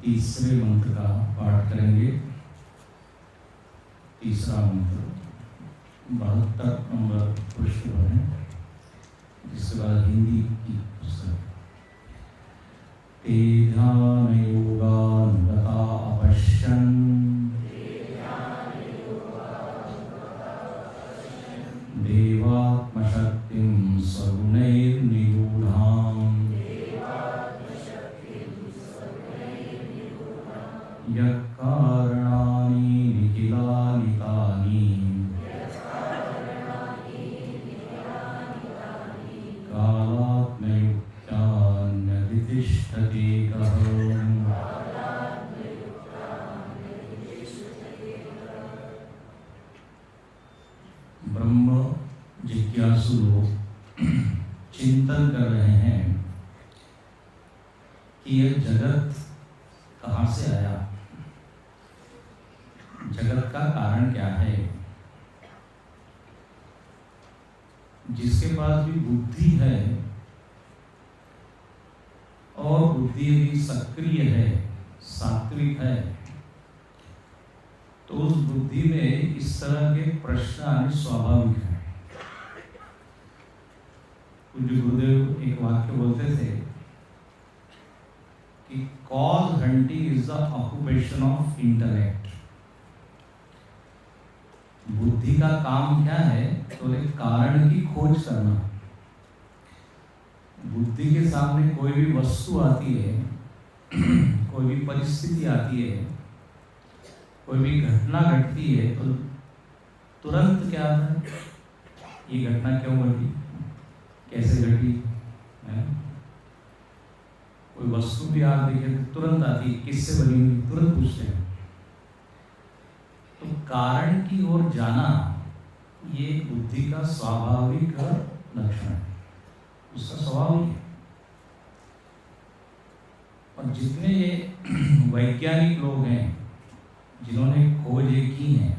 तीसरे मंत्र का पाठ करेंगे। तीसरा मंत्र 72 नंबर पृष्ठ पर है, जिसके बाद हिंदी की पुस्तक। ते ध्यान योगानुगता अपश्यन् देवात्मशक्तिं सगुणैर्निगूढाम् यत्कारणानि निखिलानि तानि कालात्मयुक्तान्यधितिष्ठति कः। ब्रह्म जिज्ञासु लोग चिंतन कर रहे हैं कि यह जगत कहाँ से आया, जगत का कारण क्या है। जिसके पास भी बुद्धि है और बुद्धि भी सक्रिय है, सात्विक है, तो उस बुद्धि में इस तरह के प्रश्न आने स्वाभाविक है। पूज्य गुरुदेव एक वाक्य बोलते थे कि cause hunting is the occupation of intellect. बुद्धि का काम क्या है, तो एक कारण की खोज करना। बुद्धि के सामने कोई भी वस्तु आती है, कोई भी परिस्थिति आती है, कोई भी घटना घटती है, तो तुरंत क्या आता है, ये घटना क्यों घटी, कैसे घटी है? कोई वस्तु भी आप देखें तो तुरंत आती है, किससे बनी हुई, तुरंत पूछते हैं। तो कारण की ओर जाना ये बुद्धि का स्वाभाविक लक्षण है, उसका स्वभाव ही है। और जितने ये वैज्ञानिक लोग हैं जिन्होंने खोजें की हैं,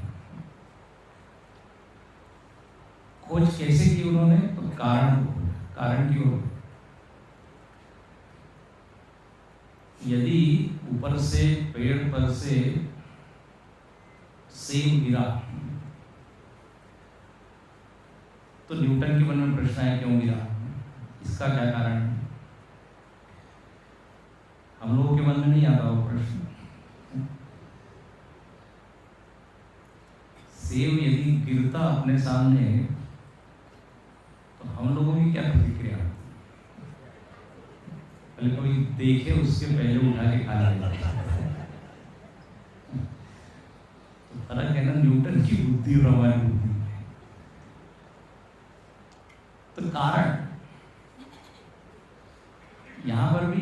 खोज कैसे की उन्होंने, तो कारण की ओर। यदि ऊपर से पेड़ पर से सेब गिरा तो न्यूटन के मन में प्रश्न है क्यों गिरा, इसका क्या कारण है। हम लोगों के मन में नहीं आता वो प्रश्न। सेब यदि गिरता अपने सामने तो हम लोगों की क्या प्रतिक्रिया, पहले कोई देखे उसके पहले उठा के खा लेगा। तो फर्क है ना न्यूटन की बुद्धि और हमारी बुद्धि। तो कारण यहां पर भी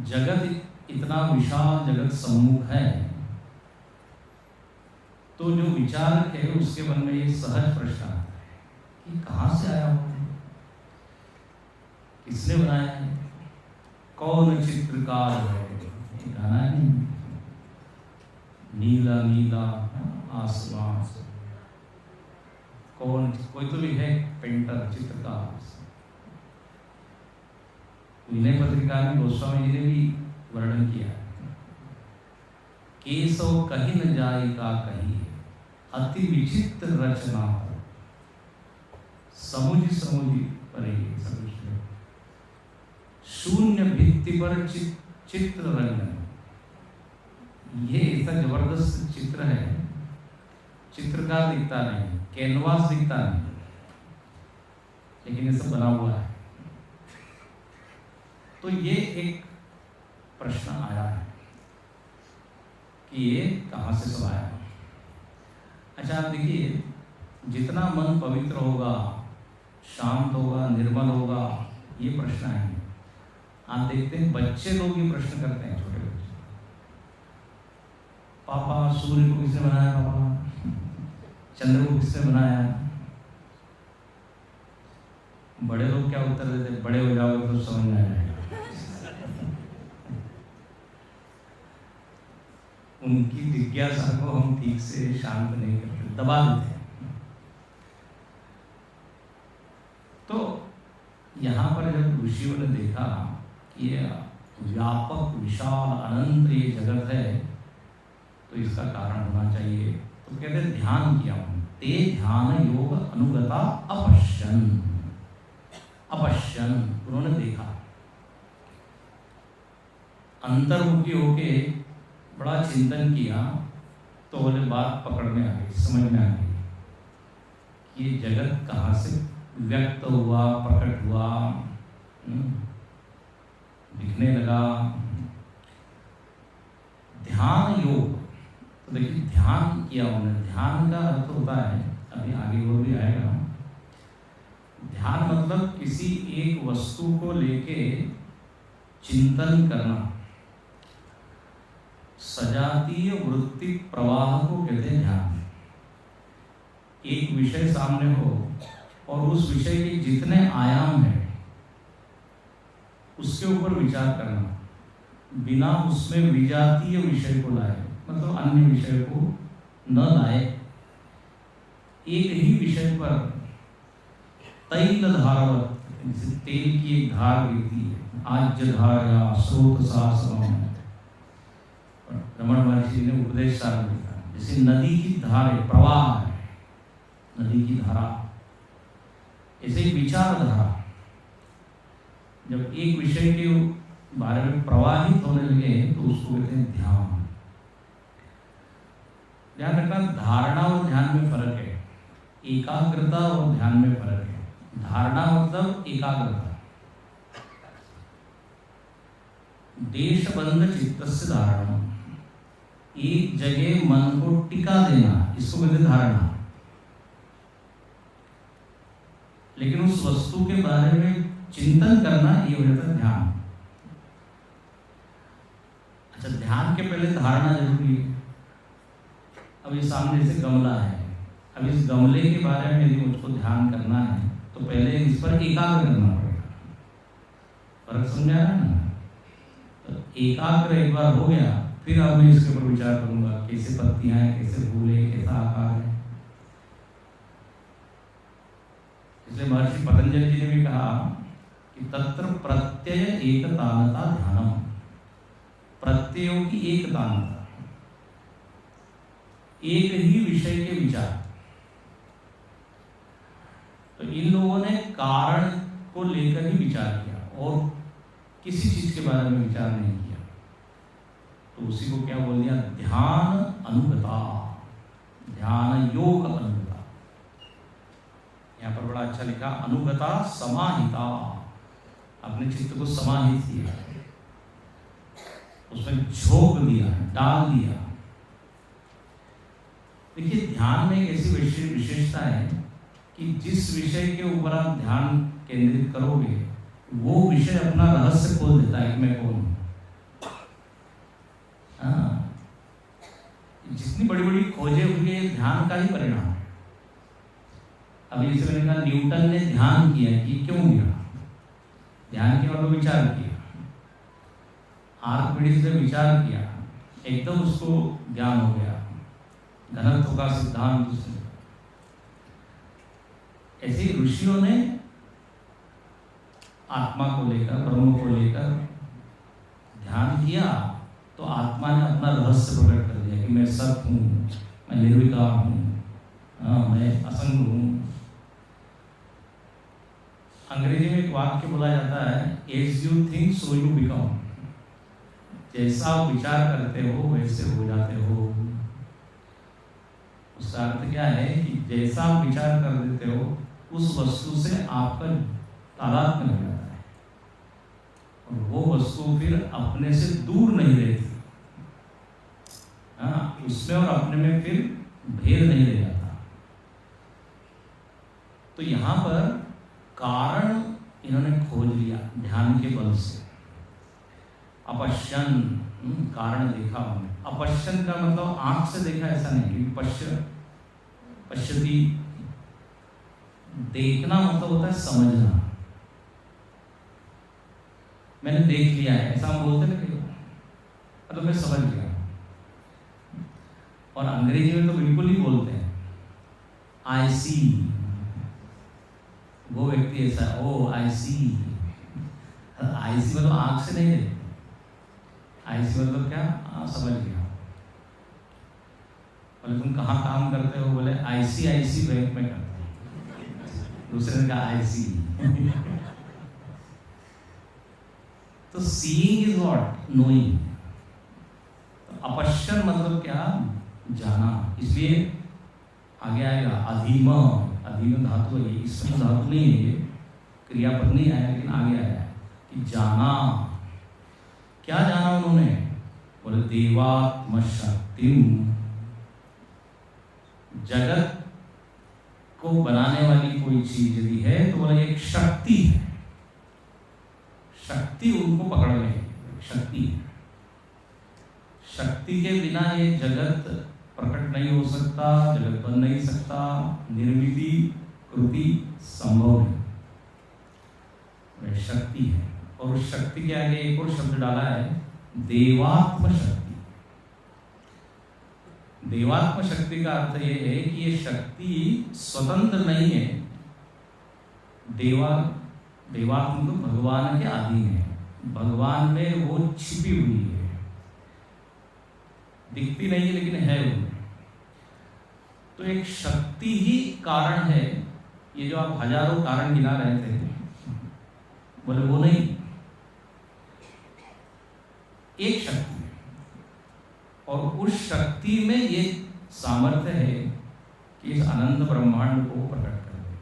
जगत इतना विशाल जगत सम्मुख है, तो जो विचारक है उसके मन में ये सहज प्रश्न आता है कि कहां से आया हो, किसने बनाया है, कौन चित्रकार है। गाना नहीं, नीला नीला आसमान, कौन, कोई तो भी है पेंटर, चित्रकार। विनय पत्रिका में गोस्वामी जी ने भी वर्णन किया है, केशव कहीं न जाए का कहीं, अति विचित्र रचना समुझ पर शून्य भित्ति पर चित्र रंगन। ये इतना जबरदस्त चित्र है, चित्रकार दिखता नहीं, कैनवास दिखता नहीं, लेकिन ये सब बना हुआ है। तो ये एक प्रश्न आया है कि ये कहां से सब आया। अच्छा आप देखिए, जितना मन पवित्र होगा, शांत होगा, निर्मल होगा, ये प्रश्न आएंगे। आप देखते हैं बच्चे लोग ये प्रश्न करते हैं, छोटे बच्चे, पापा सूर्य को किसने बनाया, पापा चंद्र को किसने बनाया। बड़े लोग क्या उत्तर देते, बड़े हो जाओगे तो समझ में आ जाएगा। उनकी जिज्ञासा को हम ठीक से शांत नहीं करते, दबा देते हैं। तो यहाँ पर जब ऋषियों ने देखा कि व्यापक विशाल अनंत ये जगत है, तो इसका कारण होना चाहिए। तो कहते हैं ध्यान किया ते ध्यान योग अनुगता अपश्यन। अपश्यन उन्होंने देखा, अंतर्मुखी होके बड़ा चिंतन किया, तो बोले बात पकड़ में आ गई, समझ में आ गई ये जगत कहाँ से व्यक्त हुआ, प्रकट हुआ, दिखने लगा। ध्यान योग, तो देखिए ध्यान किया उन्होंने। ध्यान का अर्थ होता है, अभी आगे वो भी आएगा, ध्यान मतलब किसी एक वस्तु को लेके चिंतन करना। सजातीय वृत्तिक प्रवाह को कहते हैं ध्यान। एक विषय सामने हो और उस विषय के जितने आयाम हैं उसके ऊपर विचार करना, बिना उसमें विजातीय विषय को लाए, मतलब अन्य विषय को न लाए। एक ही विषय पर तैल धारवत, जैसे तेल की एक धार गिरती है, आज्य धारा स्रोत सासम, रमण महर्षि ने उपदेश सार में लिखा, जैसे नदी की धार है, प्रवाह है नदी की धारा, ऐसे विचार धारा। जब एक विषय के बारे में प्रवाहित होने लगे तो उसको कहते हैं ध्यान। ध्यान रखना, धारणा और ध्यान में फर्क है, एकाग्रता और ध्यान में फर्क है। धारणा मतलब एकाग्रता, देशबंध चित्त से धारणा, एक जगह मन को टिका देना, इसको कहते हैं धारणा। लेकिन उस वस्तु के बारे में चिंतन करना, ये हो जाता है ध्यान। अच्छा, ध्यान के पहले धारणा जरूरी है। अब ये सामने से गमला है, अब इस गमले के बारे में यदि मुझको ध्यान करना है तो पहले इस पर एकाग्र करना पड़ेगा। फर्क समझा है ना? तो एकाग्र एक बार हो गया, फिर अब मैं इसके ऊपर विचार करूंगा, कैसे पत्तियां हैं, कैसे फूल है, कैसा आकार है। इसलिए महर्षि पतंजलि जी ने भी कहा कि तत्र प्रत्यय एकतानता ध्यानम, प्रत्ययों की एकतानता, एक ही विषय के विचार। तो इन लोगों ने कारण को लेकर ही विचार किया और किसी चीज के बारे में विचार नहीं किया, तो उसी को क्या बोल दिया, ध्यान अनुगता, ध्यान योग अनुगता। यहाँ पर बड़ा अच्छा लिखा, अनुगता समाहिता, अपने चित्त को समाहित किया, उसमें झोंक दिया, डाल दिया। देखिए ध्यान में एक ऐसी विशेषता है कि जिस विषय के ऊपर आप ध्यान केंद्रित करोगे वो विषय अपना रहस्य खोल देता है कि मैं कौन हूं। जितनी बड़ी बड़ी खोजें हुई है ध्यान का ही परिणाम है। अभी जैसे मैंने कहा न्यूटन ने ध्यान किया कि क्यों किया, ध्यान के मतलब विचार किया। आर्किमिडीज ने विचार किया, एकदम उसको ज्ञान हो गया, घनत्व का सिद्धांत उसने। ऐसे ही ऋषियों ने आत्मा को लेकर, ब्रह्म को लेकर ध्यान किया तो आत्मा ने अपना रहस्य प्रकट कर दिया कि मैं सत हूँ, मैं निर्विकार हूँ, मैं असंग हूँ। अंग्रेजी में एक वाक्य बोला जाता है, as you think so you become, जैसा आप विचार करते हो वैसे हो जाते हो। उसका अर्थ क्या है कि जैसा आप विचार कर देते हो उस वस्तु से आपका तादात्म्य हो जाता है और वो वस्तु फिर अपने से दूर नहीं रहती। उसमें और अपने में फिर भेद नहीं रह जाता। तो यहाँ पर कारण इन्होंने खोज लिया ध्यान के बल से। अपश्यन, कारण देखा उन्होंने। अपश्यन का मतलब आंख से देखा ऐसा नहीं, पश्यति, देखना मतलब होता है समझना। मैंने देख लिया है, ऐसा हम बोलते ना, मतलब मैं समझ गया। और अंग्रेजी में तो बिल्कुल ही बोलते हैं आई सी, वो व्यक्ति ऐसा, ओ आई सी। आई सी मतलब आंख से नहीं देखते, आईसी मतलब क्या? समझ गया। बोले तुम कहाँ काम करते हो? बोले ICICI बैंक में करते हो। दूसरे ने कहा IC। तो सीइंग इज व्हाट? नोइंग। तो अपश्यन मतलब क्या? जाना। इसलिए आगे आएगा अधीम। अधीम धातु है, इसमें धातु नहीं है, ये क्रियापद नहीं आया, लेकिन आगे आया है कि जाना। क्या जाना उन्होंने? बोले देवात्म शक्तिम। जगत को बनाने वाली कोई चीज यदि है तो बोले एक शक्ति है। शक्ति उनको पकड़ में है, शक्ति है। शक्ति के बिना ये जगत प्रकट नहीं हो सकता, जगत बन नहीं सकता, निर्मिति कृति संभव नहीं। वह शक्ति है। और उस शक्ति के आगे एक और शब्द डाला है, देवात्म शक्ति। देवात्म शक्ति का अर्थ ये है कि ये शक्ति स्वतंत्र नहीं है। देवात्म तो भगवान के अधीन है। भगवान में वो छिपी हुई है, दिखती नहीं है लेकिन है उनमें। तो एक शक्ति ही कारण है। ये जो आप हजारों कारण गिना रहे थे, बोले वो नहीं, एक शक्ति है। और उस शक्ति में ये सामर्थ्य है कि इस अनंत ब्रह्मांड को प्रकट कर दे।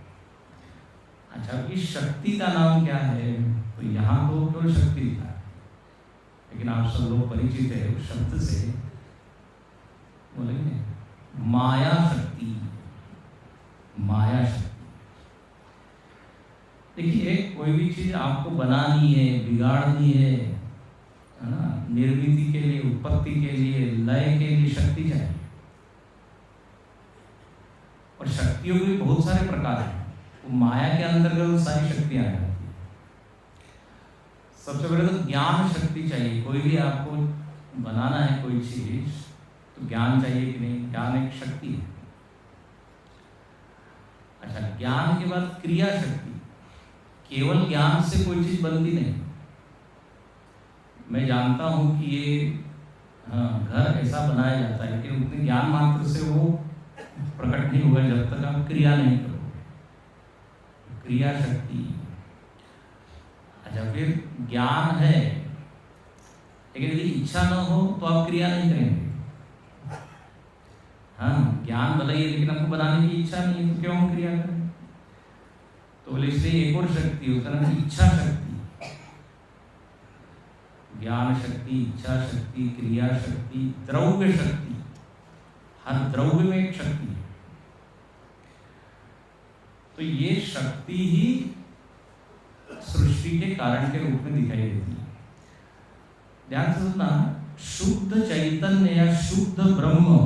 अच्छा, इस शक्ति का नाम क्या है? तो यहाँ तो केवल शक्ति लिखा है, लेकिन आप सब लोग परिचित है उस शब्द से, बोलेंगे माया शक्ति। माया शक्ति। देखिए, कोई भी चीज आपको बनानी है, बिगाड़नी है ना, निर्मिति के लिए, उत्पत्ति के लिए, लय के लिए शक्ति चाहिए। और शक्तियों के बहुत सारे प्रकार हैं। वो माया के अंतर्गत सारी शक्तियां आ जाती है। सबसे पहले तो ज्ञान शक्ति चाहिए। कोई भी आपको बनाना है कोई चीज तो ज्ञान चाहिए कि नहीं? ज्ञान एक शक्ति है। अच्छा, ज्ञान के बाद क्रिया शक्ति। केवल ज्ञान से कोई चीज बनती नहीं। मैं जानता हूं कि ये घर ऐसा बनाया जाता है, लेकिन उतने ज्ञान मात्र से वो प्रकट नहीं होगा जब तक आप क्रिया नहीं करोगे। क्रिया शक्ति। अच्छा, फिर ज्ञान है, लेकिन यदि इच्छा न हो तो आप क्रिया नहीं करेंगे। हाँ, ज्ञान भले ही, लेकिन आपको बनाने की इच्छा नहीं है तो क्यों हम क्रिया करें? तो बोले इसलिए एक और शक्ति, उसका नाम इच्छा शक्ति। ज्ञान शक्ति, इच्छा शक्ति, क्रिया शक्ति, द्रव्य शक्ति। हर द्रव्य में एक शक्ति है। तो ये शक्ति ही सृष्टि के कारण के रूप में दिखाई देती है। ध्यान से सुनना, शुद्ध चैतन्य या शुद्ध ब्रह्म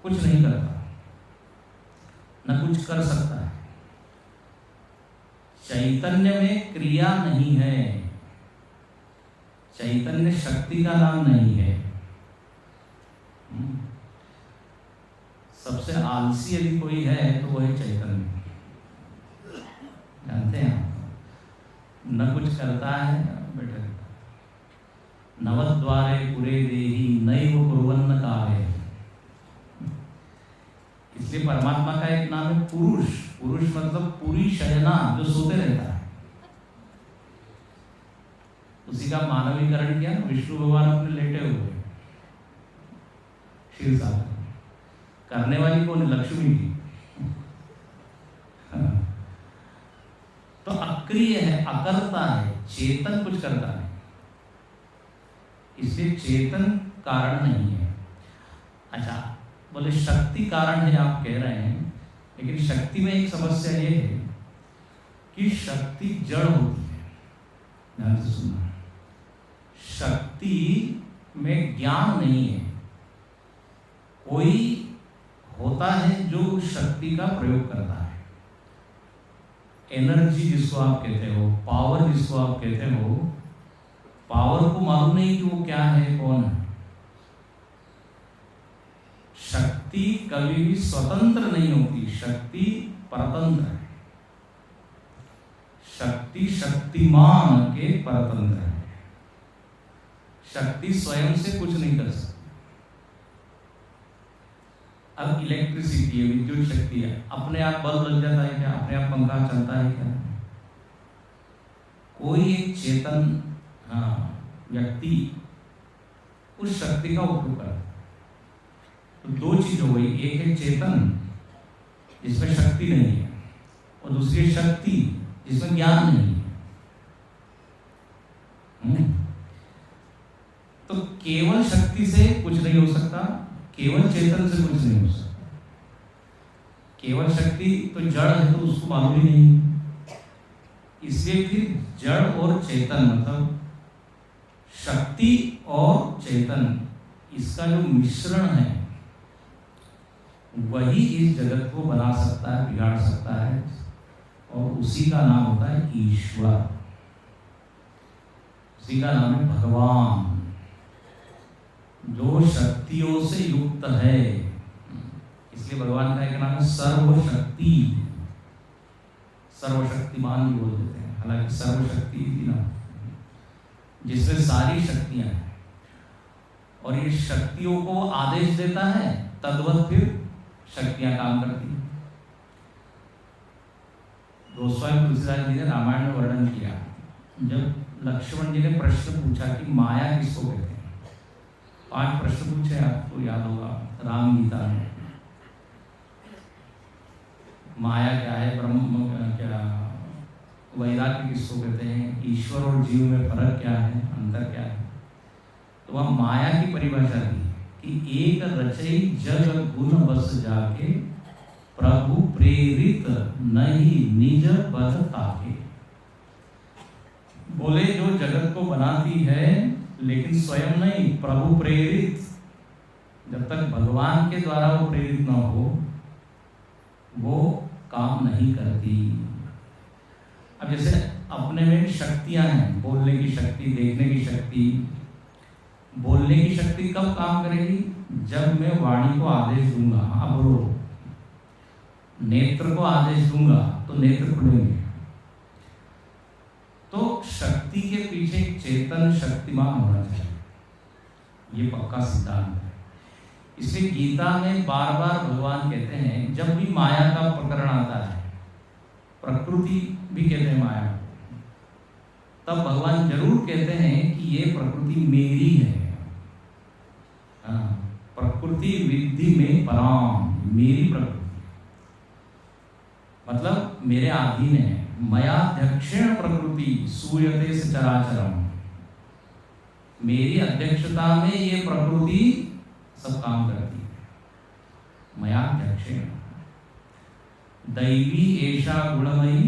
कुछ नहीं करता, न कुछ कर सकता है। चैतन्य में क्रिया नहीं है। चैतन्य शक्ति का नाम नहीं है। सबसे आलसी यदि कोई है तो वो है चैतन्य। जानते हैं आप? न कुछ करता है, बैठा रहता है। नवद्वारे पुरे देहि नैव कुर्वन्न कार्य। इसलिए परमात्मा का एक नाम है पुरुष। पुरुष मतलब पूरी शयना, जो सोते रहता है। उसी का मानवीकरण किया विष्णु भगवान अपने लेटे हुए क्षीर सागर। करने वाली कौन है? लक्ष्मी जी। तो अक्रिय है, अकर्ता है, चेतन कुछ करता है। इसलिए चेतन कारण नहीं है। अच्छा, बोले शक्ति कारण है आप कह रहे हैं, लेकिन शक्ति में एक समस्या ये है कि शक्ति जड़ होती है। ध्यान से सुनना, शक्ति में ज्ञान नहीं है। कोई होता है जो उस शक्ति का प्रयोग करता है। एनर्जी जिसको आप कहते हो, पावर जिसको आप कहते हो, पावर को मालूम नहीं कि वो क्या है, कौन है। शक्ति कभी भी स्वतंत्र नहीं होती, शक्ति परतंत्र है। शक्ति शक्तिमान के परतंत्र है। शक्ति स्वयं से कुछ नहीं कर सकती। अब इलेक्ट्रिसिटी है, विद्युत शक्ति है, अपने आप बल्ब लग जाता है क्या? अपने आप पंखा चलता है क्या? कोई एक चेतन व्यक्ति उस शक्ति का उपयोग करता है। तो दो चीज हो गई, एक है चेतन जिसमें शक्ति नहीं है, और दूसरी शक्ति जिसमें ज्ञान नहीं है। तो केवल शक्ति से कुछ नहीं हो सकता, केवल चेतन से कुछ नहीं हो सकता। केवल शक्ति तो जड़ है, तो उसको मालूम ही नहीं। इसलिए फिर जड़ और चेतन, मतलब शक्ति और चेतन, इसका जो मिश्रण है वही इस जगत को बना सकता है, बिगाड़ सकता है, और उसी का नाम होता है ईश्वर, उसी का नाम है भगवान, जो शक्तियों से युक्त है। इसलिए भगवान का एक नाम है सर्वशक्ति, सर्वशक्तिमान भी बोल देते हैं, हालांकि सर्वशक्ति भी ना, जिसमें सारी शक्तियां हैं, और ये शक्तियों को आदेश देता है, तद्वत फिर शक्तियां काम करती हैं। गोस्वामी तुलसीदास जी ने रामायण में वर्णन किया, जब लक्ष्मण जी ने प्रश्न पूछा कि माया किसको कहते हैं। 5 प्रश्न पूछे, आपको याद होगा राम गीता में। माया क्या है, ब्रह्म क्या, वैराग्य किसको कहते हैं, ईश्वर और जीव में फर्क क्या है, अंतर क्या है। तो वह माया की परिभाषा दी कि एक रचई जग गुण बस जाके, प्रभु प्रेरित नहीं निज बल ताके। बोले जो जगत को बनाती है लेकिन स्वयं नहीं, प्रभु प्रेरित, जब तक भगवान के द्वारा वो प्रेरित न हो वो काम नहीं करती। अब जैसे अपने में शक्तियां हैं, बोलने की शक्ति, देखने की शक्ति। बोलने की शक्ति कब काम करेगी? जब मैं वाणी को आदेश दूंगा, अब बोलो। नेत्र को आदेश दूंगा तो नेत्र खुलेंगे। तो शक्ति के पीछे चेतन शक्तिमान होना चाहिए, ये पक्का सिद्धांत है। इसलिए गीता में बार बार भगवान कहते हैं, जब भी माया का प्रकरण आता है, प्रकृति भी कहते हैं माया को, तब भगवान जरूर कहते हैं कि ये प्रकृति मेरी है। प्रकृति विद्धि में पराम, मेरी प्रकृति, मतलब मेरे अधीन है। मयाध्यक्षेण प्रकृति सूयते से चराचरम, मेरी अध्यक्षता में ये प्रकृति सब काम करती है। मयाध्यक्षेण दैवी एषा गुणमयी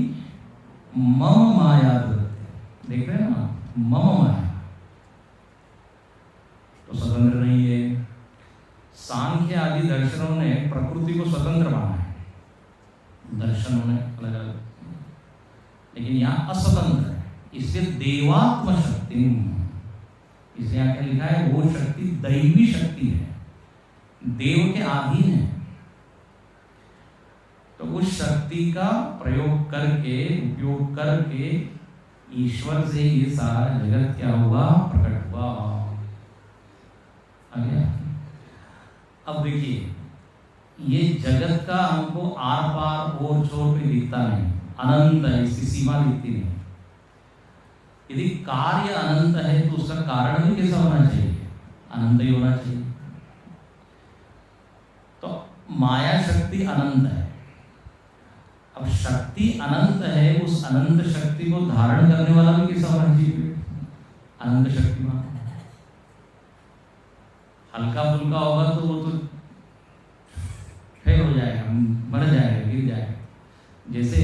मम माया धृत्य। देख रहे हैं ना, मम माया तो स्वतंत्र नहीं है। सांख्य आदि दर्शनों ने प्रकृति को स्वतंत्र माना है, दर्शनों ने अलग अलग, लेकिन यहाँ अस्वतंत्र है। इसलिए देवात्म शक्ति, इसलिए यहाँ क्या लिखा है, वो शक्ति दैवी शक्ति है, देव के अधीन है। तो उस शक्ति का प्रयोग करके, उपयोग करके ईश्वर से ये सारा जगत क्या हुआ, प्रकट हुआ। अब देखिए, ये जगत का हमको आर पार और छोर पे दिखता नहीं, अनंत है, इसकी सीमा दिखती नहीं। यदि कार्य अनंत है तो उसका कारण भी कैसा होना चाहिए, अनंत ही होना चाहिए। तो माया शक्ति अनंत है। अब शक्ति अनंत है, उस अनंत शक्ति को धारण करने वाला भी कैसा होना चाहिए, अनंत शक्तिमान। हल्का फुल्का होगा तो वो तो फेल हो जाएगा, मर जाएगा, गिर जाएगा। जैसे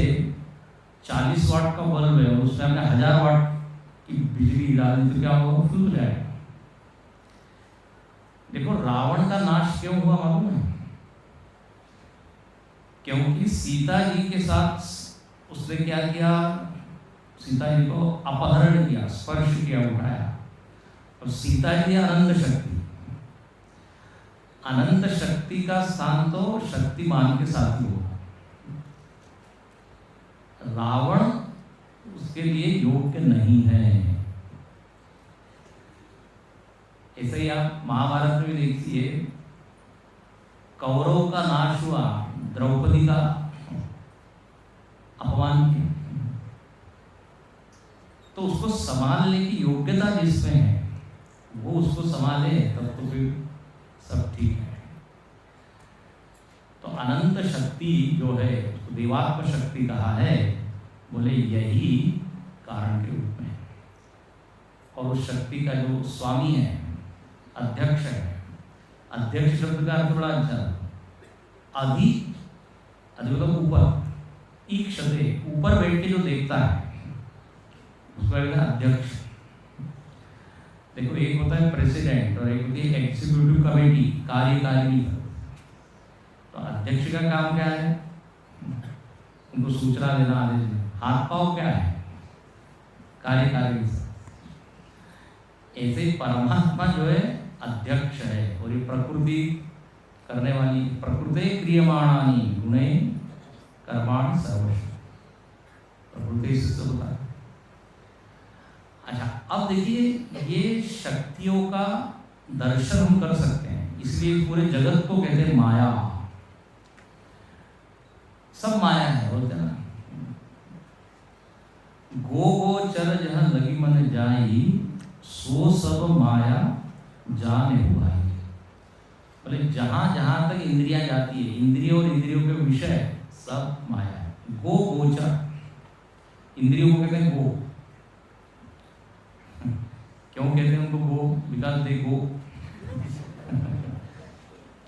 40 वाट का बल्ब है, उसमें हमने 1000 वाट की बिजली डाल दी तो क्या होगा, फुल हो जाएगा। देखो रावण का नाश क्यों हुआ मालूम है? क्योंकि सीता जी के साथ उसने क्या किया, सीता जी को अपहरण किया, स्पर्श किया, उठाया। और सीता जी अनंत शक्ति, अनंत शक्ति का स्थान तो शक्तिमान के साथ ही होगा। रावण उसके लिए योग्य नहीं है। ऐसे ही आप महाभारत में भी देखिए, कौरव का नाश हुआ, द्रौपदी का अपमान किया, तो उसको संभालने की योग्यता जिसमें है वो उसको संभाले, तब तो फिर सब ठीक है। तो अनंत शक्ति जो है उसको देवात्म शक्ति कहा है, बोले यही कारण के रूप में। और उस शक्ति का जो स्वामी है, अध्यक्ष है, अध्यक्ष शब्द का अर्थ बड़ा अच्छा, मतलब ऊपर, ईक्षते, ऊपर बैठ के जो देखता है उसको कहते हैं अध्यक्ष। देखो, एक होता है प्रेसिडेंट और एक होती है एग्जीक्यूटिव कमेटी, कार्यकारिणी। तो अध्यक्ष का काम क्या है? उनको सूचना देना, आदेश देना। हाथ पांव क्या है? कार्यकारिणी। ऐसे परमात्मा जो है अध्यक्ष है, और ये प्रकृति करने वाली, प्रकृते क्रियमाणानि गुणे कर्माणि सर्वश, प्रकृति से सब होता है। अच्छा, अब देखिए, ये शक्तियों का दर्शन हम कर सकते हैं, इसलिए पूरे जगत को कहते हैं माया। सब माया है, बोलते ना, गो गो चर जहाँ लगी मन जाई, सो सब माया जाने हुआ। बोले जहां जहां तक इंद्रियां जाती है, इंद्रियों और इंद्रियों के विषय सब माया है। गो गोचर, इंद्रियों को कहते हैं गो। क्यों कहते हैं उनको गो? बिकॉज दे गो,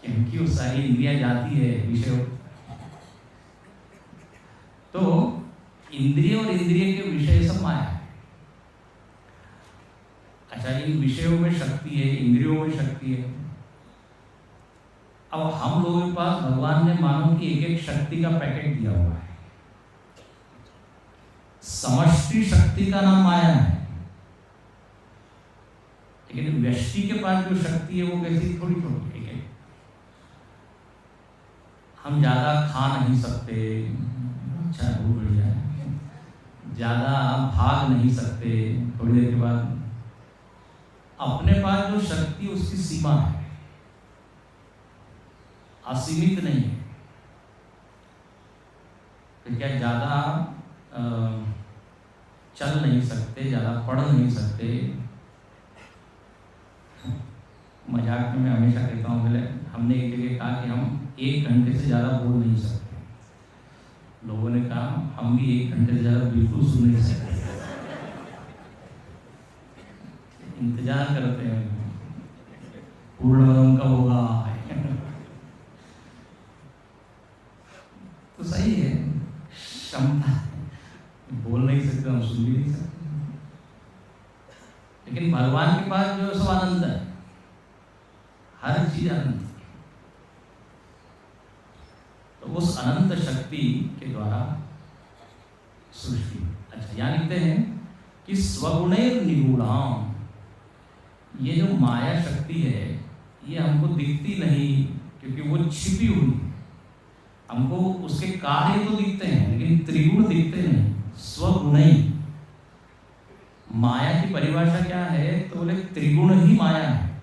क्योंकि वो सारी इंद्रियां जाती है विषय। तो इंद्रिय और इंद्रिय के विषय सब माया है। अच्छा, इन विषयों में शक्ति है, इंद्रियों में शक्ति है। अब हम लोगों के पास भगवान ने मानो कि एक एक शक्ति का पैकेट दिया हुआ है। समष्टि शक्ति का नाम माया है, लेकिन व्यष्टि के पास जो शक्ति है वो कैसी? थोड़ी थोड़ी है। हम ज्यादा खा नहीं सकते, अच्छा बहुत बढ़िया है, ज्यादा भाग नहीं सकते, थोड़ी देर के बाद अपने पास जो शक्ति उसकी सीमा है, असीमित नहीं है। तो क्या ज्यादा चल नहीं सकते, ज्यादा पढ़ नहीं सकते। मजाक में मैं हमेशा कहता हूँ, बोले हमने एक जगह कहा कि हम 1 घंटे से ज़्यादा बोल नहीं सकते। लोगों ने कहा हम भी 1 घंटे से ज़्यादा बिल्कुल सुन नहीं सकते, इंतजार करते हैं पूर्णवदन कब होगा। तो सही है, क्षमता, बोल नहीं सकते, हम सुन भी नहीं सकते, लेकिन भगवान के पास जो सब आनंद है, हर चीज अनंत। तो उस अनंत शक्ति के द्वारा सृष्टि। अच्छा, यहाँ लिखते हैं कि स्वगुणैर निगूढ़ाम, ये जो माया शक्ति है ये हमको दिखती नहीं, क्योंकि वो छिपी हुई। हमको उसके कार्य तो दिखते हैं लेकिन त्रिगुण दिखते नहीं। स्वगुणै, माया की परिभाषा क्या है? तो बोले त्रिगुण ही माया है,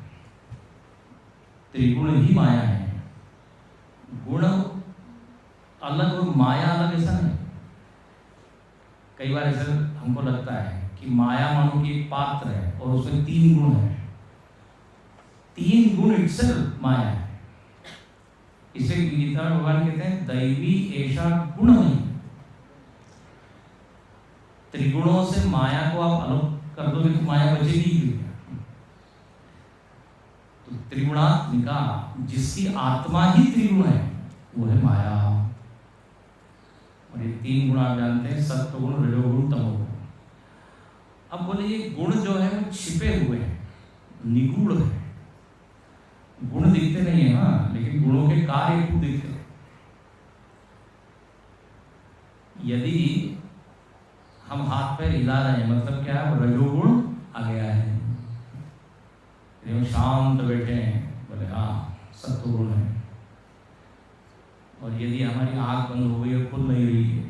त्रिगुण ही माया है। गुण अलग और माया अलग ऐसा नहीं। कई बार ऐसा हमको लगता है कि माया मानो कि एक पात्र है और उसमें 3 गुण है। 3 गुण इटसेल्फ माया है। इसे गीता में भगवान कहते हैं दैवी ऐसा गुणमयी। त्रिगुणों से माया को आप अलग कर दोगे तो माया बचेगी ही। तो त्रिगुणात्मिका, जिसकी आत्मा ही त्रिगुण है, वो है माया। और ये 3 गुण आप जानते हैं, सत्व गुण, रजोगुण, तमोगुण। अब बोले ये गुण जो है वो छिपे हुए हैं, निगूढ़ है। गुण दिखते नहीं है ना, लेकिन गुणों के कार्य खूब दिखते हैं। यदि हम हाथ पैर हिला रहे हैं, मतलब क्या है? रजोगुण आ गया है। यदि हम शांत बैठे हैं, बोले हाँ सत्वगुण है। और यदि हमारी आंख बंद हो गई और खुल नहीं रही है,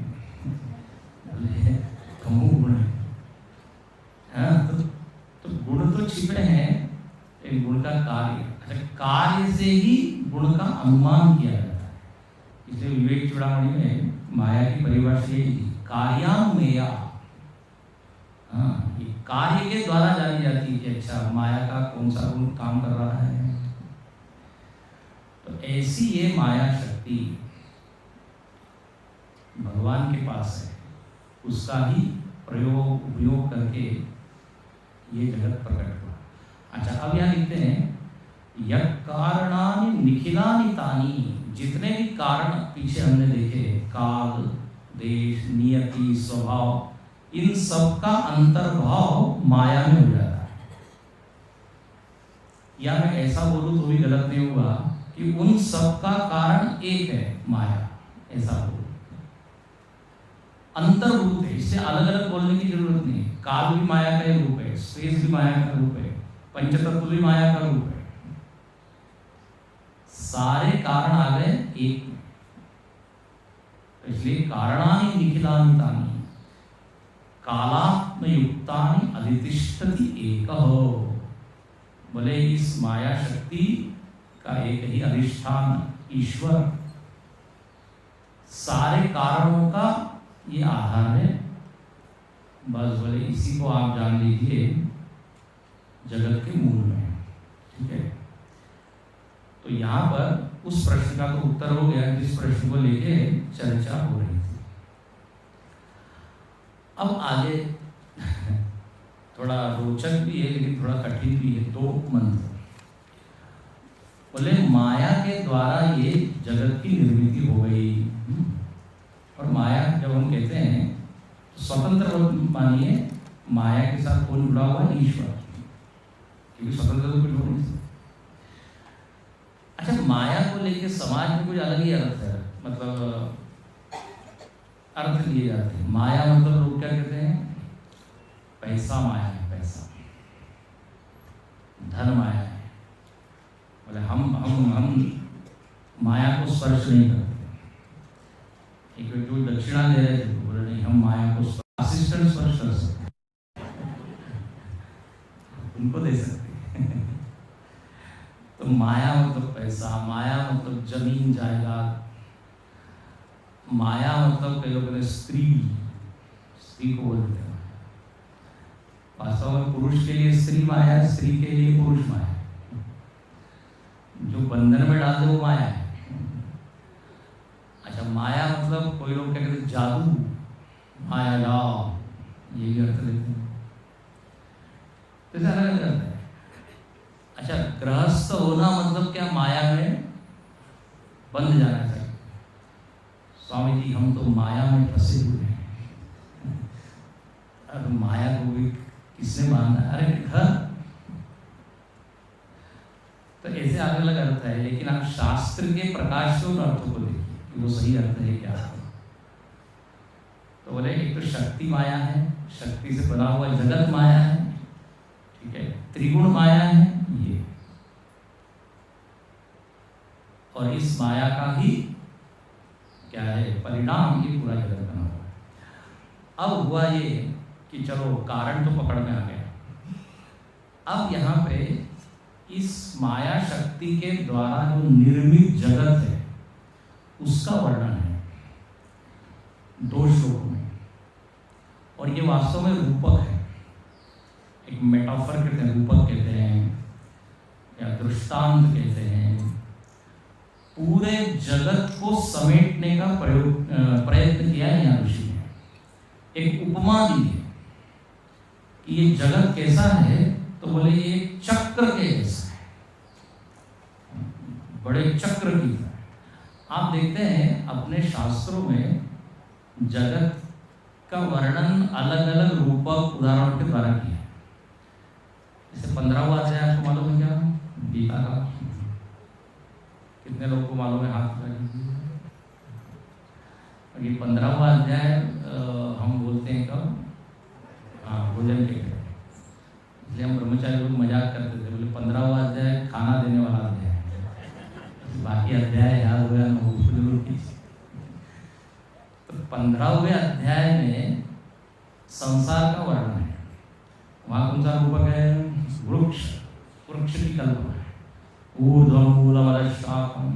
बोले तमोगुण है। हाँ, तो गुण तो छिपे हैं, लेकिन गुण का कार्य, अच्छा कार्य से ही गुण का अनुमान किया जाता है। इसलिए विवेक चूड़ामणि में माया की परिभाषा यही थी, कार्यानुमेया। हाँ, ये कार्य के द्वारा जानी जाती है कि अच्छा माया का कौन सा गुण काम कर रहा है। तो ऐसी ये माया शक्ति भगवान के पास है, उसका ही प्रयोग उपयोग करके ये जगत प्रकट हुआ। अच्छा, अब यहाँ लिखते हैं यत् कारणानि निखिलानि तानि, जितने भी कारण पीछे हमने देखे, काल, देश, नियति, स्वभाव, इन सब का अंतर्भाव माया में हो जाता है। या मैं ऐसा बोलूं तो भी गलत नहीं होगा कि उन सब का कारण एक है, माया, ऐसा बोलूं। अंतर्भूत है, इससे अलग अलग बोलने की जरूरत नहीं है। काल भी माया का ही रूप है, स्पेस भी माया का रूप है, पंचतत्व भी माया का रूप है। सारे कारण आ गए एक में, इसलिए कारणानि निखिलानि तानि कालात्मयुक्तानि अधितिष्ठति एकः। बोले इस माया शक्ति का एक ही अधिष्ठान ईश्वर, सारे कारणों का ये आधार है। बस बोले इसी को आप जान लीजिए जगत के मूल में। ठीक है, तो यहाँ पर उस प्रश्न का तो उत्तर हो गया जिस प्रश्न को लेके चर्चा हो रही थी। अब आगे थोड़ा रोचक भी है लेकिन थोड़ा कठिन भी है। 2 मंत्र बोले माया के द्वारा ये जगत की निर्मिति हो गई। और माया जब हम कहते हैं तो स्वतंत्र मानिए, माया के साथ कौन जुड़ा हुआ है? ईश्वर, क्योंकि स्वतंत्र तो कुछ हो नहीं सकता। अच्छा, माया को लेके समाज में कुछ अलग ही अर्थ है, मतलब अर्थ लिए जाते हैं। माया मतलब लोग क्या कहते हैं? पैसा माया है, पैसा, धन माया है। बोले हम माया को स्पर्श नहीं करते। एक जो दक्षिणा दे रहे थे बोले नहीं, हम माया को असिस्टेंट स्पर्श कर सकते हैं, उनको दे सकते हैं। तो माया मतलब पैसा, माया मतलब जमीन जायदाद, माया मतलब कई लोगों ने स्त्री को बोलते हैं। वास्तव में पुरुष के लिए स्त्री माया है, स्त्री के लिए पुरुष माया है। जो बंधन में डाल दे वो माया है। अच्छा, माया मतलब कोई लोग क्या कहते हैं? जादू, माया जाओ, ये भी अर्थ लेते हैं। तो अलग अलग अर्थ है। अच्छा, गृहस्थ होना मतलब क्या? माया में बंध जाना चाहिए। स्वामी जी हम तो माया में फंसे हुए हैं। अब माया को भी किसने मानना? अरे घर। तो ऐसे अलग अलग अर्थ है, लेकिन आप शास्त्र के प्रकाश से उन अर्थों को देखिए कि वो सही अर्थ है क्या। तो बोले एक तो शक्ति माया है, शक्ति से बना हुआ जगत माया है। ठीक है, त्रिगुण माया है ये, और इस माया का ही क्या है? परिणाम ये पूरा जगत बना हुआ है। अब हुआ ये कि चलो कारण तो पकड़ में आ गया। अब यहाँ पे इस माया शक्ति के द्वारा जो निर्मित जगत है उसका वर्णन है 2 श्लोकों में। और ये वास्तव में रूपक है, एक मेटाफर कहते हैं, रूपक कहते हैं या दृष्टांत कहते हैं। पूरे जगत को समेटने का प्रयत्न किया है यहाँ ऋषि ने। एक उपमा दी है कि ये जगत कैसा है, तो बोले ये चक्र के जैसा है, बड़े चक्र की तरह। आप देखते हैं अपने शास्त्रों में जगत का वर्णन अलग अलग रूपक उदाहरणों के द्वारा किया है। जैसे 15वां अध्याय आपको मालूम है क्या? गीता का कितने लोगों को मालूम है? हाथ उठा लीजिए। ये 15वां अध्याय हम बोलते हैं कब? हाँ, भोजन के लिए। इसलिए हम ब्रह्मचारी लोग मजाक करते थे, बोले 15वां अध्याय खाना देने वाला अध्याय है, बाकी अध्याय याद हो गया ना, वो जरूर कीजिए। तो 15वें अध्याय में संसार का वर्णन है। वहाँ कौन सा रूपक है? वृक्ष, वृक्ष की कल्पना है। ऊर्ध्वं मूलमधश्शाखम्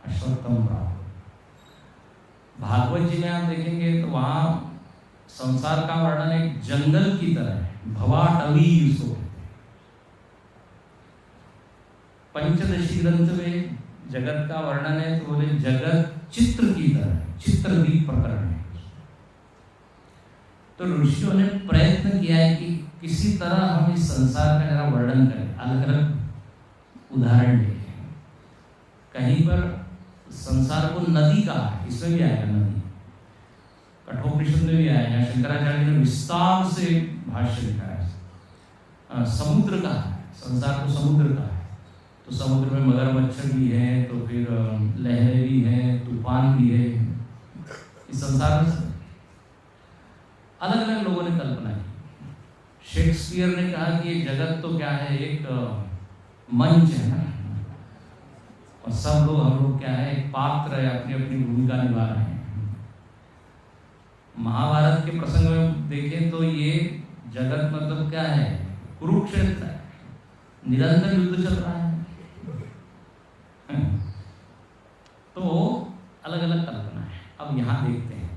अश्वत्थं प्राहुः। भागवत जी में आप देखेंगे तो वहाँ संसार का वर्णन एक जंगल की तरह है, भवाटवी उसको कहते हैं। पंचदशी ग्रंथ में जगत का वर्णन है तो बोले जगत चित्र की तरह है, चित्रदीप प्रकरण है। तो ऋषियों ने प्रयत्न किया है कि किसी तरह हम इस संसार का जरा वर्णन करें, अलग अलग उदाहरण देखें। कहीं पर संसार को नदी कहा है, इसमें भी आएगा नदी, कठोपनिषद में भी आया, शंकराचार्य ने विस्तार से भाष्य लिखा है। समुद्र का है, संसार को समुद्र का है, तो समुद्र में मगरमच्छ भी है, तो फिर लहरें भी हैं, तूफान भी है। इस संसार में अलग अलग लोगों ने कल्पना की। शेक्सपियर ने कहा कि ये जगत तो क्या है, एक मंच है ना, और सब लोग हम लोग क्या है, एक पात्र है, अपनी अपनी भूमिका निभा रहे हैं। महाभारत के प्रसंग में देखें तो ये जगत मतलब क्या है, कुरुक्षेत्र है, निरंतर युद्ध चल रहा है। तो अलग अलग कल्पना है। अब यहाँ देखते हैं,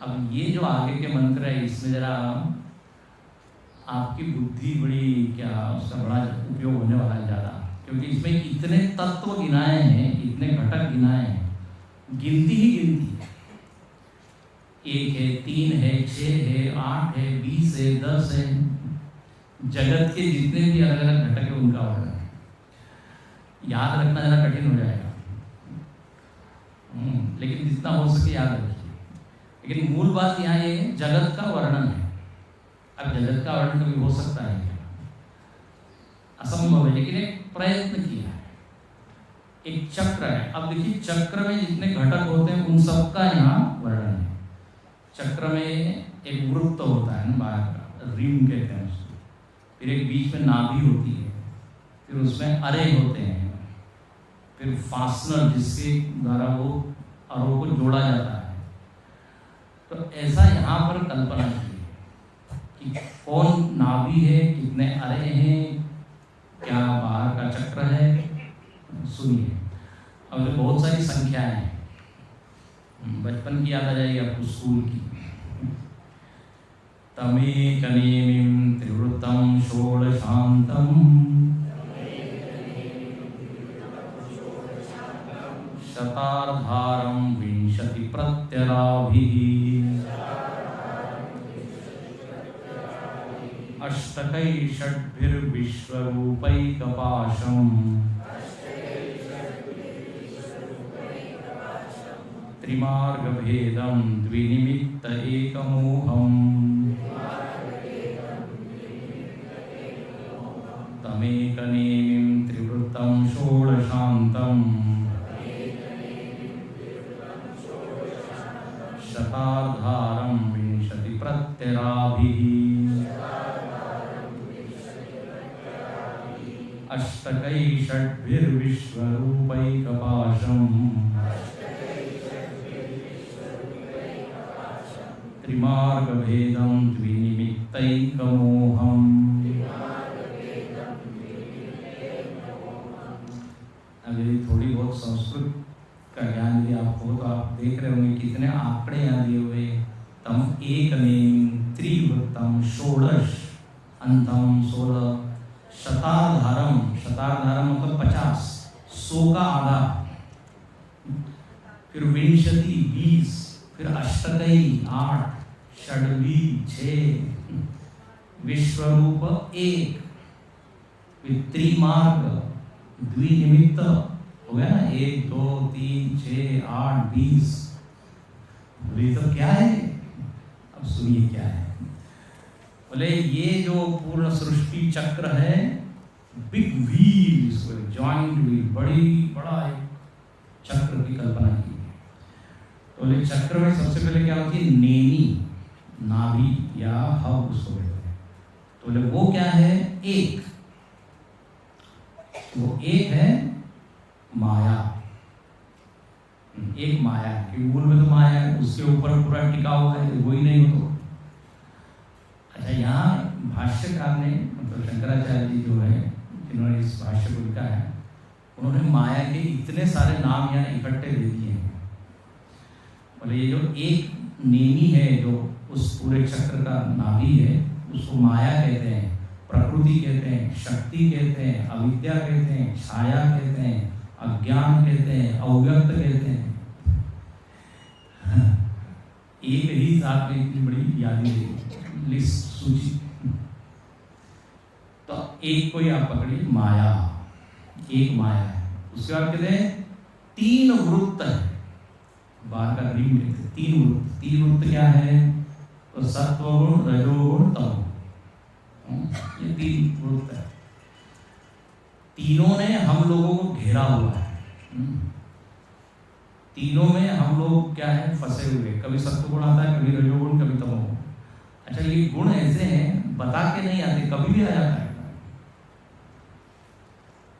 अब ये जो आगे के मंत्र है इसमें जरा आपकी बुद्धि बड़ी क्या उसका बड़ा उपयोग होने वाला है ज़्यादा, क्योंकि इसमें इतने तत्व गिनाए हैं, इतने घटक गिनाए हैं, गिनती ही गिनती है। 1 है, 3 है, 6 है, 8 है, 20 है, 10 है। जगत के जितने भी अलग अलग घटक है उनका वर्णन है। याद रखना जरा कठिन हो जाएगा, लेकिन जितना हो सके याद रखिए। लेकिन मूल बात यहाँ ये है, जगत का वर्णन है। अब जगत का वर्णन कभी हो सकता है क्या? असंभव है, लेकिन एक प्रयत्न किया है। एक चक्र है। अब देखिए चक्र में जितने घटक होते हैं उन सबका यहाँ वर्णन है। चक्र में एक वृत्त होता है ना, बाहर का रिम कहते हैं उसको, फिर एक बीच में नाभि होती है, फिर उसमें अरे होते हैं, फिर फास्टनर जिसके द्वारा वो अरों को जोड़ा जाता है। तो ऐसा यहाँ पर कल्पना की है कि कौन नाभि है, कितने अरे हैं, क्या बाहर का चक्र है। सुनिए, अब तो बहुत सारी संख्याएं हैं, बचपन की याद आ जाएगी आपको, स्कूल की। तमेकनेमिं त्रिवृत्तं षोडशान्तं शतार्धारं विंशति प्रत्यराभिः अष्टकै षड्भिर्विश्वरूपैकपाशम् त्रिमार्गभेदं द्विनिमित्त एकमोहम् तमेकनेमिं त्रिवृत्तं षोडशान्तं शतार्धारं विंशति प्रत्यराभिः अष्टकै षड्भिर्विश्वरूपैकपाशम् त्रिमार्गभेदं द्विनिमित्तैकमोहम्। अगर थोड़ी बहुत संस्कृत का ज्ञान यदि आपको हो तो आप देख रहे होंगे कितने आंकड़े यहाँ दिए हुए। तम एकनेमिं त्रिवृत्तं षोडश अंतम 16 शतार्धारम, शतार्धारम मतलब 50, 100 का आधा, फिर विंशति 20, फिर अष्टकई 8, षड्वी 6, विश्वरूप 1, फिर त्रिमार्ग द्विनिमित्त हो गया ना, 1 2 3 6 8 20। बोले तो क्या है? अब सुनिए क्या है। बोले ये जो पूर्ण सृष्टि चक्र है, बिग व्हील, जॉइंट व्हील, बड़ा एक चक्र की कल्पना की है। तो बोले चक्र में सबसे पहले क्या होती है? नेमी, नाभि या हब उसको कहते हैं। तो बोले वो क्या है? एक, वो एक है माया। एक माया कि मूल में तो माया है, उसके ऊपर पूरा टिका हुआ है, वही नहीं हो तो। अच्छा, यहाँ भाष्यकार ने तो शंकराचार्य जी जो है जिन्होंने इस भाष्य को लिखा है, उन्होंने माया के इतने सारे नाम यहाँ इकट्ठे दे दिए हैं। बोले ये जो एक नेमी है, जो उस पूरे चक्र का नाभि है, उसको माया कहते हैं, प्रकृति कहते हैं, शक्ति कहते हैं, अविद्या कहते हैं, छाया कहते हैं, अज्ञान कहते हैं, अव्यक्त कहते हैं। एक ही साथ में इतनी बड़ी यादी है, लिस्ट, सूची। तो एक को आप पकड़िए, माया, एक माया है। उसके बाद कहते हैं 3 वृत्त है, बाहर का रीम कहते हैं 3 वृत्त। 3 वृत्त क्या है? तो सत्वगुण, रजोगुण, तमोगुण, ये 3 वृत्त है। तीनों ने हम लोगों को घेरा हुआ है। तीनों में हम लोग क्या है? फंसे हुए। कभी सत्वगुण आता है, कभी रजोगुण, कभी तमोगुण। अच्छा, ये गुण ऐसे हैं, बता के नहीं आते, कभी भी आ जाता है।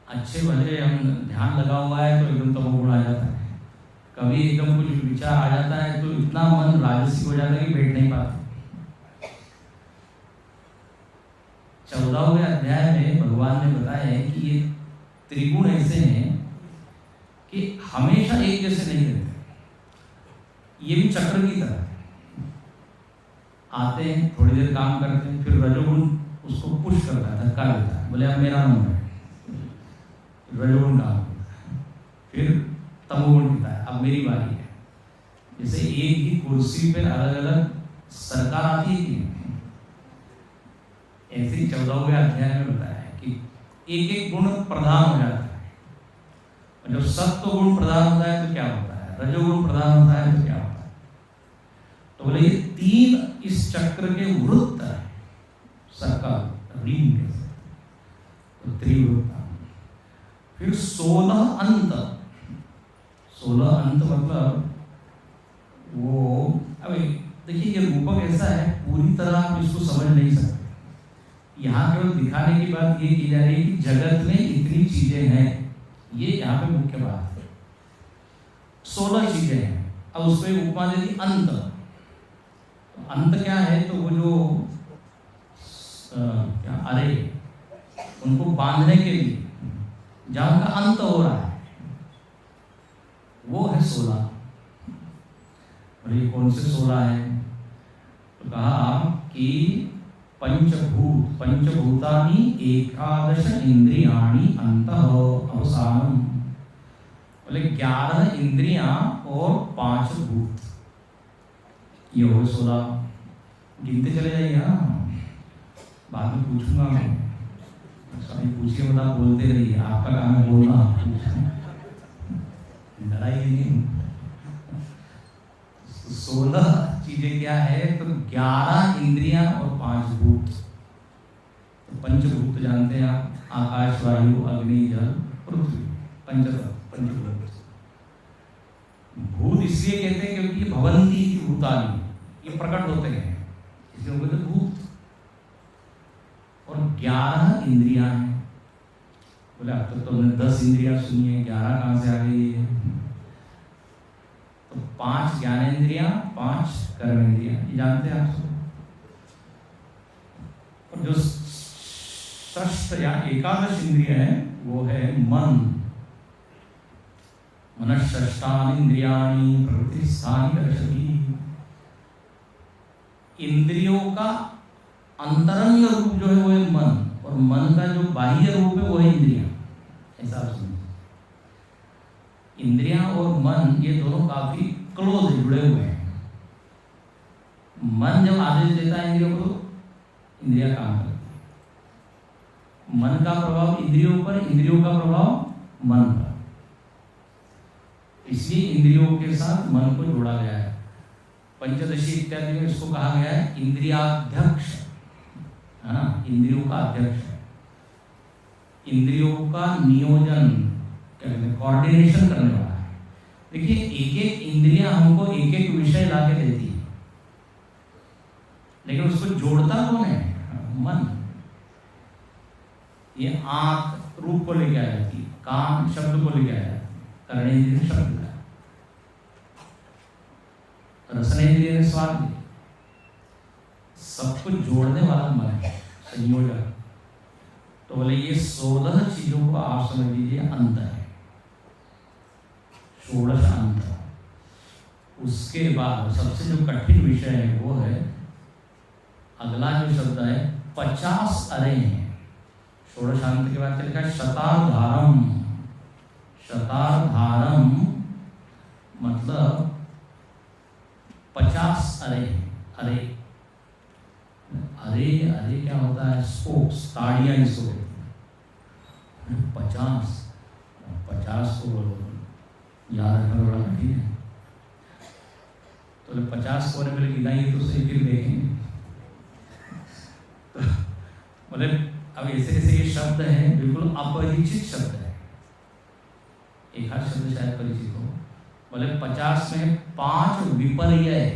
अच्छे भले हम ध्यान लगा हुआ है तो एकदम तमोगुण आ जाता है, कभी एकदम कुछ विचार आ जाता है तो इतना मन राजसिक हो जाता है कि बैठ नहीं पाता। 14वें अध्याय में भगवान ने बताया है कि ये त्रिगुण ऐसे हैं कि हमेशा एक जैसे नहीं रहते। ये भी चक्र की तरह आते हैं, थोड़ी देर काम करते हैं, फिर रजोगुण उसको पुश करता है, धक्का देता है, बोले अब मेरा नंबर है, रजोगुण काम करता है, फिर तमोगुण कहता है अब मेरी बारी है। जैसे एक ही कुर्सी पर अलग अलग सरकार आती है कि ऐसे ही 14वें अध्याय में बताया है कि एक एक गुण प्रधान हो जाता है। और जब सत्व गुण प्रधान होता है तो क्या होता है, रजोगुण प्रधान होता है तो क्या होता है। तो बोले ये 3 इस चक्र के वृत्त है, सर्कल, रिंग, तो त्रिवृत्त। फिर 16 अंत। 16 अंत मतलब वो, अभी देखिए ये रूपक ऐसा है, पूरी तरह आप इसको समझ नहीं सकते। यहाँ केवल दिखाने की बात ये की जा रही है कि जगत में इतनी चीजें हैं, ये यहाँ पे मुख्य बात है। 16 चीजें हैं। अब उसको एक उपमा दे दी, अंत। तो अंत क्या है? तो वो जो क्या अरे उनको बांधने के लिए जहाँ उनका अंत हो रहा है वो है 16। और ये कौन से 16 है? तो कहा कि पंचभूतानि एकादश इंद्रियाणि अंतः अवसानम। बोले 11 इंद्रियां और 5 भूत, ये हो 16। गिनते चले जाइए। हाँ, बाद में पूछूंगा मैं, पूछिए बता, बोलते रहिए, आपका काम है बोलना, लड़ाई नहीं। 16 चीजें क्या है? तो 11 इंद्रियां और 5 भूत। तो पंचभूत जानते हैं आप, आकाश, वायु, अग्नि, जल, पृथ्वी, पंचभूत। भूत इसलिए कहते हैं क्योंकि भवंती की भूतानि, ये प्रकट होते हैं, इसलिए बोलते भूत। और 11 इंद्रियां हैं। बोले अब तक तो हमने 10 इंद्रियां सुनी है, 11 कहां से आ गई है? तो 5 ज्ञानेंद्रियां, 5 कर्मेंद्रियां, ये जानते हैं आप सब। और जो षष्ठ या एकादश इंद्रिय है वो है मन। मनश्षष्ठानि इंद्रियाणि प्रवृत्तिस्थानि दर्शति। इंद्रियों का अंतरंग रूप जो है वो है मन, और मन का जो बाह्य रूप है वो है इंद्रियां। ऐसा समझिए, इंद्रियां और मन ये दोनों काफी क्लोज जुड़े हुए हैं। मन जब आदेश देता है इंद्रियों को तो इंद्रियां काम करती है। मन का प्रभाव इंद्रियों पर, इंद्रियों का प्रभाव मन पर, इसलिए इंद्रियों के साथ मन को जोड़ा गया है। पंचदशी इत्यादि में इसको कहा गया है इंद्रियाध्यक्ष। हाँ, इंद्रियों का अध्यक्ष है, इंद्रियों का नियोजन, कोऑर्डिनेशन करने वाला है। देखिए एक एक इंद्रियां हमको एक एक विषय ला के देती है, लेकिन उसको जोड़ता कौन है? मन। ये आंख रूप को लेके आ जाती है, कान शब्द को लेके आ जाती है, कर्णेंद्रिय शब्द का, रसनेंद्रिय ने स्वाद, सबको जोड़ने वाला मन है, संयोजक। तो बोले ये 16 चीजों को आप समझ लीजिए अंत है, षोडश अंत। उसके बाद सबसे जो कठिन विषय है वो है अगला जो शब्द है 50 अरे हैं। षोडशांत के बाद क्या लिखा है? शताधारम। शताधारम मतलब 50 अरे। अरे अरे अरे क्या होता है? स्पोक्स, ताड़ियाँ इसको कहते हैं। 50 को याद रखना बड़ा कठिन है। तो 50 कोने में गिनाइए तो सही, फिर देखेंगे। तो बोले अब ऐसे ऐसे ये शब्द है, बिल्कुल अपरिचित शब्द है। एक आध शब्द शायद परिचित हो। बोले 50 में 5 विपर्य है।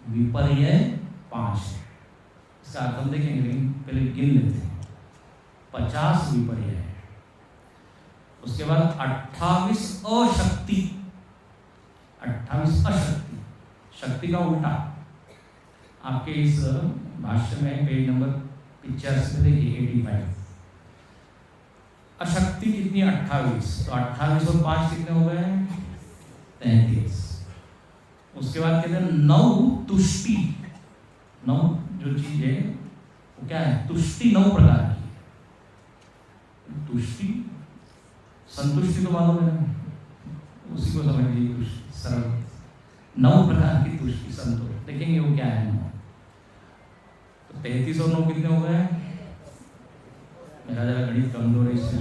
विपर्य 5 है। इसका अर्थ हम देखेंगे, लेकिन पहले गिन लेते हैं। 50 विपर्य है। उसके बाद 28 अशक्ति। 28 अशक्ति, शक्ति का उल्टा। आपके इस भाष्य में पेज नंबर 85 में देखिए 85। अशक्ति कितनी? 28। तो 28 और 5 कितने हो गए? 33। उसके बाद कहते हैं 9 तुष्टि। 9 जो चीज है वो क्या है? तुष्टि 9 प्रकार की। तुष्टि, संतुष्टि तो मालूम है, उसी को समझ लीजिए। तुष्टि सरल 9 प्रकार की तुष्टि, संतोष। देखेंगे वो क्या है। 9 तो 33 और 9 कितने हो गए? मेरा जरा गणित कमजोर है, इससे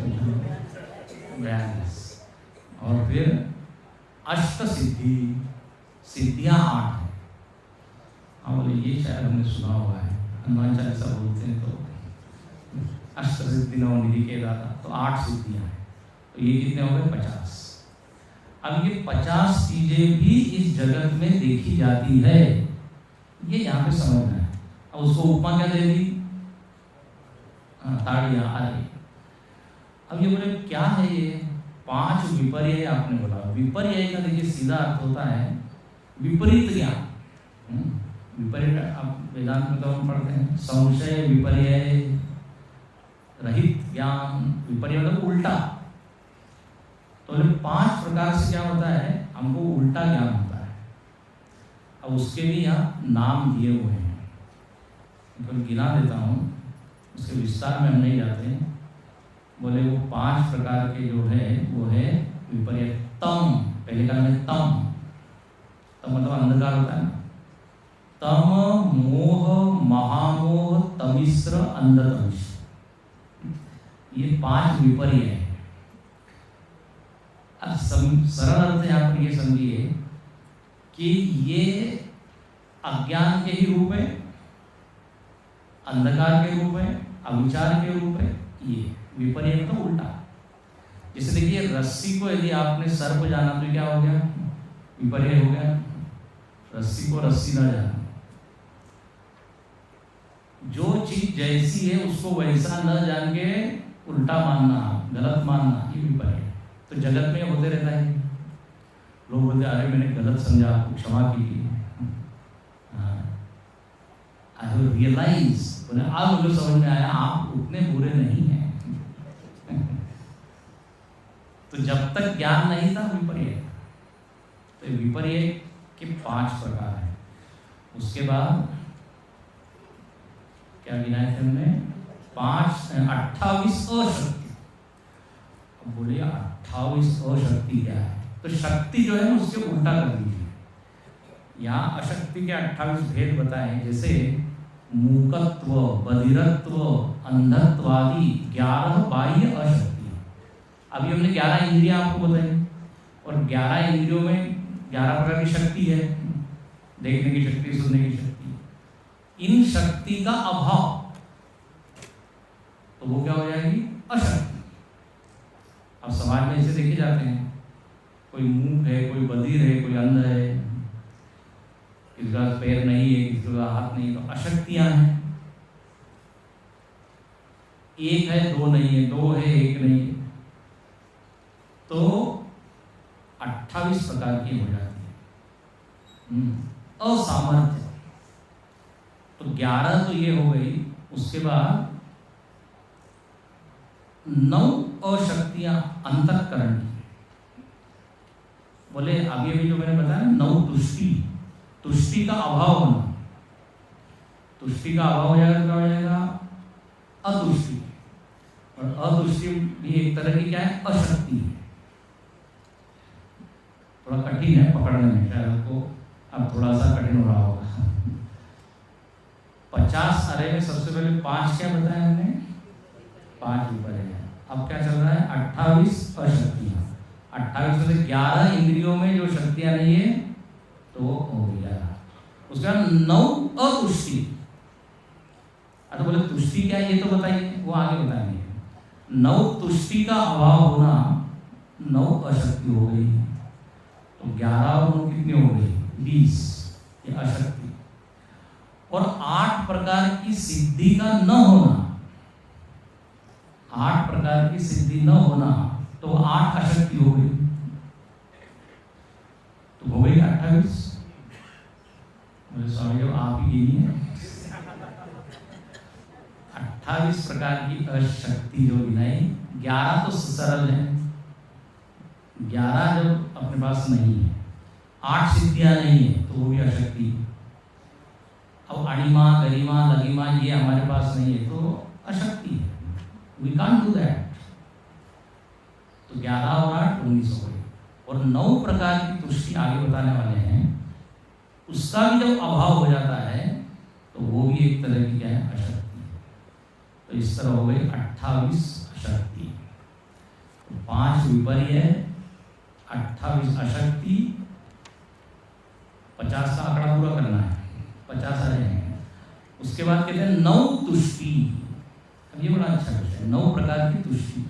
42। और फिर अष्ट सिद्धि, सिद्धियां 8 है। हाँ बोले ये शायद हमने सुना हुआ है, हनुमान चालीसा बोलते हैं तो अष्ट सिद्धि नवनिधि के दाता, तो 8 सिद्धियां हैं। तो ये कितने हो गए? 50। अब ये 50 चीजें भी इस जगत में देखी जाती है, ये यहाँ पे समझना है। अब उसको उपमा क्या दे दी? ताड़ियाँ, अरे। अब ये बोले क्या है ये? 5 विपर्य आपने बोला। विपर्य का देखिए सीधा अर्थ होता है विपरीत ज्ञान। विपर्य आप वेदांत में तो हम पढ़ते हैं, संशय विपर्य रहित ज्ञान। विपर्य मतलब उल्टा। तो 5 प्रकार से क्या होता है? हमको उल्टा ज्ञान होता है। अब उसके भी यहाँ नाम दिए हुए हैं, तो गिना देता हूँ, उसके विस्तार में हम नहीं जाते हैं। बोले वो 5 प्रकार के जो है वो है विपर्य। तम, पहले का है तम। तम मतलब अंधकार होता है ना। तम, मोह, महामोह, तमिश्र, अंधतमिश्र, ये 5 विपर्य है। अब सरल अर्थ यहाँ पर ये समझिए कि ये अज्ञान के ही रूप है, अंधकार के रूप है, अविचार के रूप है। ये विपर्य तो उल्टा। जैसे देखिए रस्सी को यदि आपने सर्प जाना तो क्या हो गया? विपर्य हो गया। रस्सी को रस्सी ना जाना। जो चीज जैसी है उसको वैसा न जान के उल्टा मानना, गलत मानना, ये विपर्य है। तो जगत में होते रहता है। लोग बोलते अरे मैंने गलत समझा, आपको क्षमा कीजिए। आई हैव रियलाइज, आज मुझे समझ में आया आप उतने बुरे नहीं हैं। तो जब तक ज्ञान नहीं था विपर्य। तो विपर्य के 5 प्रकार हैं। उसके बाद क्या गिनाए थे हमने? 28 अशक्ति। अब बोलिए 28 अशक्ति क्या है? तो शक्ति जो है उसके उल्टा कर दीजिए। यहाँ अशक्ति के 28 भेद बताए, जैसे मूकत्व, बधिरत्व, अंधत्व आदि 11 बाह्य अशक्ति। अभी हमने 11 इंद्रियां आपको बताई, और 11 इंद्रियों में 11 प्रकार की शक्ति है। देखने की शक्ति, सुनने की शक्ति। इन शक्ति का अभाव तो वो क्या हो जाएगी? अशक्ति। अब समाज में ऐसे देखे जाते हैं, कोई मूक है, कोई बधिर है, कोई अंध है, किसी का पैर नहीं है, किसी का हाथ नहीं, तो अशक्तियां हैं। एक है, 2 नहीं है, 2 है, 1 नहीं है, तो 28 प्रकार की हो जाती है। असामर्थ्य तो 11 तो ये हो गई। उसके बाद 9 अशक्तियां अंतःकरण की। बोले अभी अभी जो मैंने बताया 9 तुष्टि, तुष्टि का अभाव होना, तुष्टि का अभाव हो जाएगा, क्या हो जाएगा? अतुष्टि। और अतुष्टि भी एक तरह की क्या है? अशक्ति है। थोड़ा कठिन है पकड़ने में, शायद आपको अब थोड़ा सा कठिन हो रहा होगा। 50 अरे में सबसे पहले 5 क्या बताया हमने? 5 ऊपर है। अब क्या चल रहा है? 28 अशक्तियां। 28 में से 11 इंद्रियों में जो शक्तियां नहीं है तो वो हो गया। उसके बाद 9 अतुष्टि। तो बोले तुष्टि क्या है ये तो बताइए, वो आगे बताएंगे। 9 तुष्टि का अभाव होना, 9 अशक्ति हो गई, तो 11 और 9 कितनी हो गई? 20 ये अशक्ति। और 8 प्रकार की सिद्धि का न होना, 8 प्रकार की सिद्धि न होना, तो 8 अशक्ति हो गई, तो हो गई 28। बोले स्वामी जी आप ही यही है। 28 प्रकार की अशक्ति जो गिनाई, 11 तो सरल है, 11 जब अपने पास नहीं है, 8 सिद्धियां नहीं है तो वो भी अशक्ति। अब अणिमा गरिमा लगिमा ये हमारे पास नहीं है तो अशक्ति है, वी कांट डू दैट। तो 11 और 8 19 हो गए। और 9 प्रकार की तुष्टि आगे बताने वाले हैं, उसका भी जब अभाव हो जाता है तो वो भी एक तरह की क्या है? अशक्ति। तो इस तरह हो गई 28 अशक्ति। 5 विपर्य, 28 अशक्ति, 50 का आंकड़ा पूरा करना है, 50 आ जाएंगे। उसके बाद कहते हैं 9 तुष्टि। अब ये बड़ा अच्छा विषय है, 9 प्रकार की तुष्टि।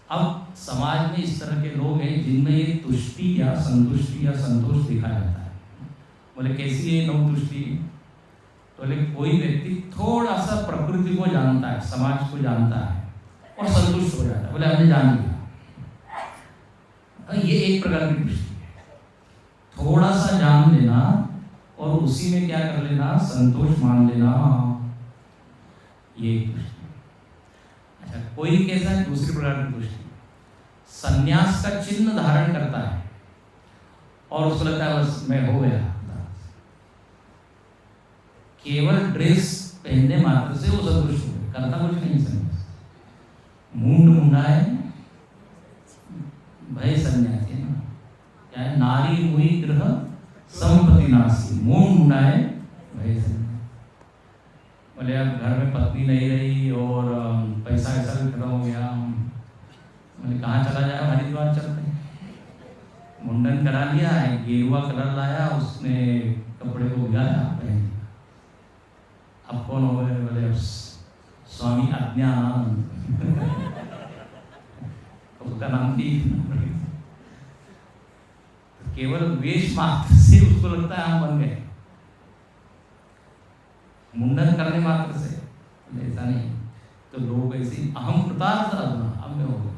अब समाज में इस तरह के लोग हैं जिनमें ये तुष्टि या संतुष्टि या संतोष देखा जाता है। बोले कैसी है 9 तुष्टि? तो बोले कोई व्यक्ति थोड़ा सा प्रकृति को जानता है, समाज को जानता है और संतुष्ट हो जाता है, बोले हमने जान लिया। ये एक प्रकार की तुष्टि है, थोड़ा सा जान लेना और उसी में क्या कर लेना? संतोष मान लेना, ये तुष्टि। अच्छा, कोई कैसा है? दूसरी प्रकार की तुष्टि, संन्यास का चिन्ह धारण करता है और उसको लगता है बस मैं हो गया, केवल ड्रेस पहनने मात्र से वो संतुष्ट हो गया, करता कुछ नहीं। संन्यास मूंड मुंडाए भय सन्यासी ना, क्या है? नारी मुई ग्रह संपत्ति नासी, मूंड मुंडाए भय सन्यासी। बोले अब घर में पत्नी नहीं रही और पैसा ऐसा भी खत्म हो गया, मैंने कहाँ चला जाए? हरिद्वार चलते हैं। मुंडन करा लिया है, गेरुआ कलर लाया, उसने कपड़े को गिराया, पहन लिया। अब कौन हो गए? बोले अब स्वामी अज्ञानानंद उसका नाम भी केवल वेश मात्र से उसको लगता है हम बन गए, मुंडन करने मात्र से। ऐसा नहीं, तो लोग ऐसे अहम कृतार्थ अधुना, अब मैं हो गया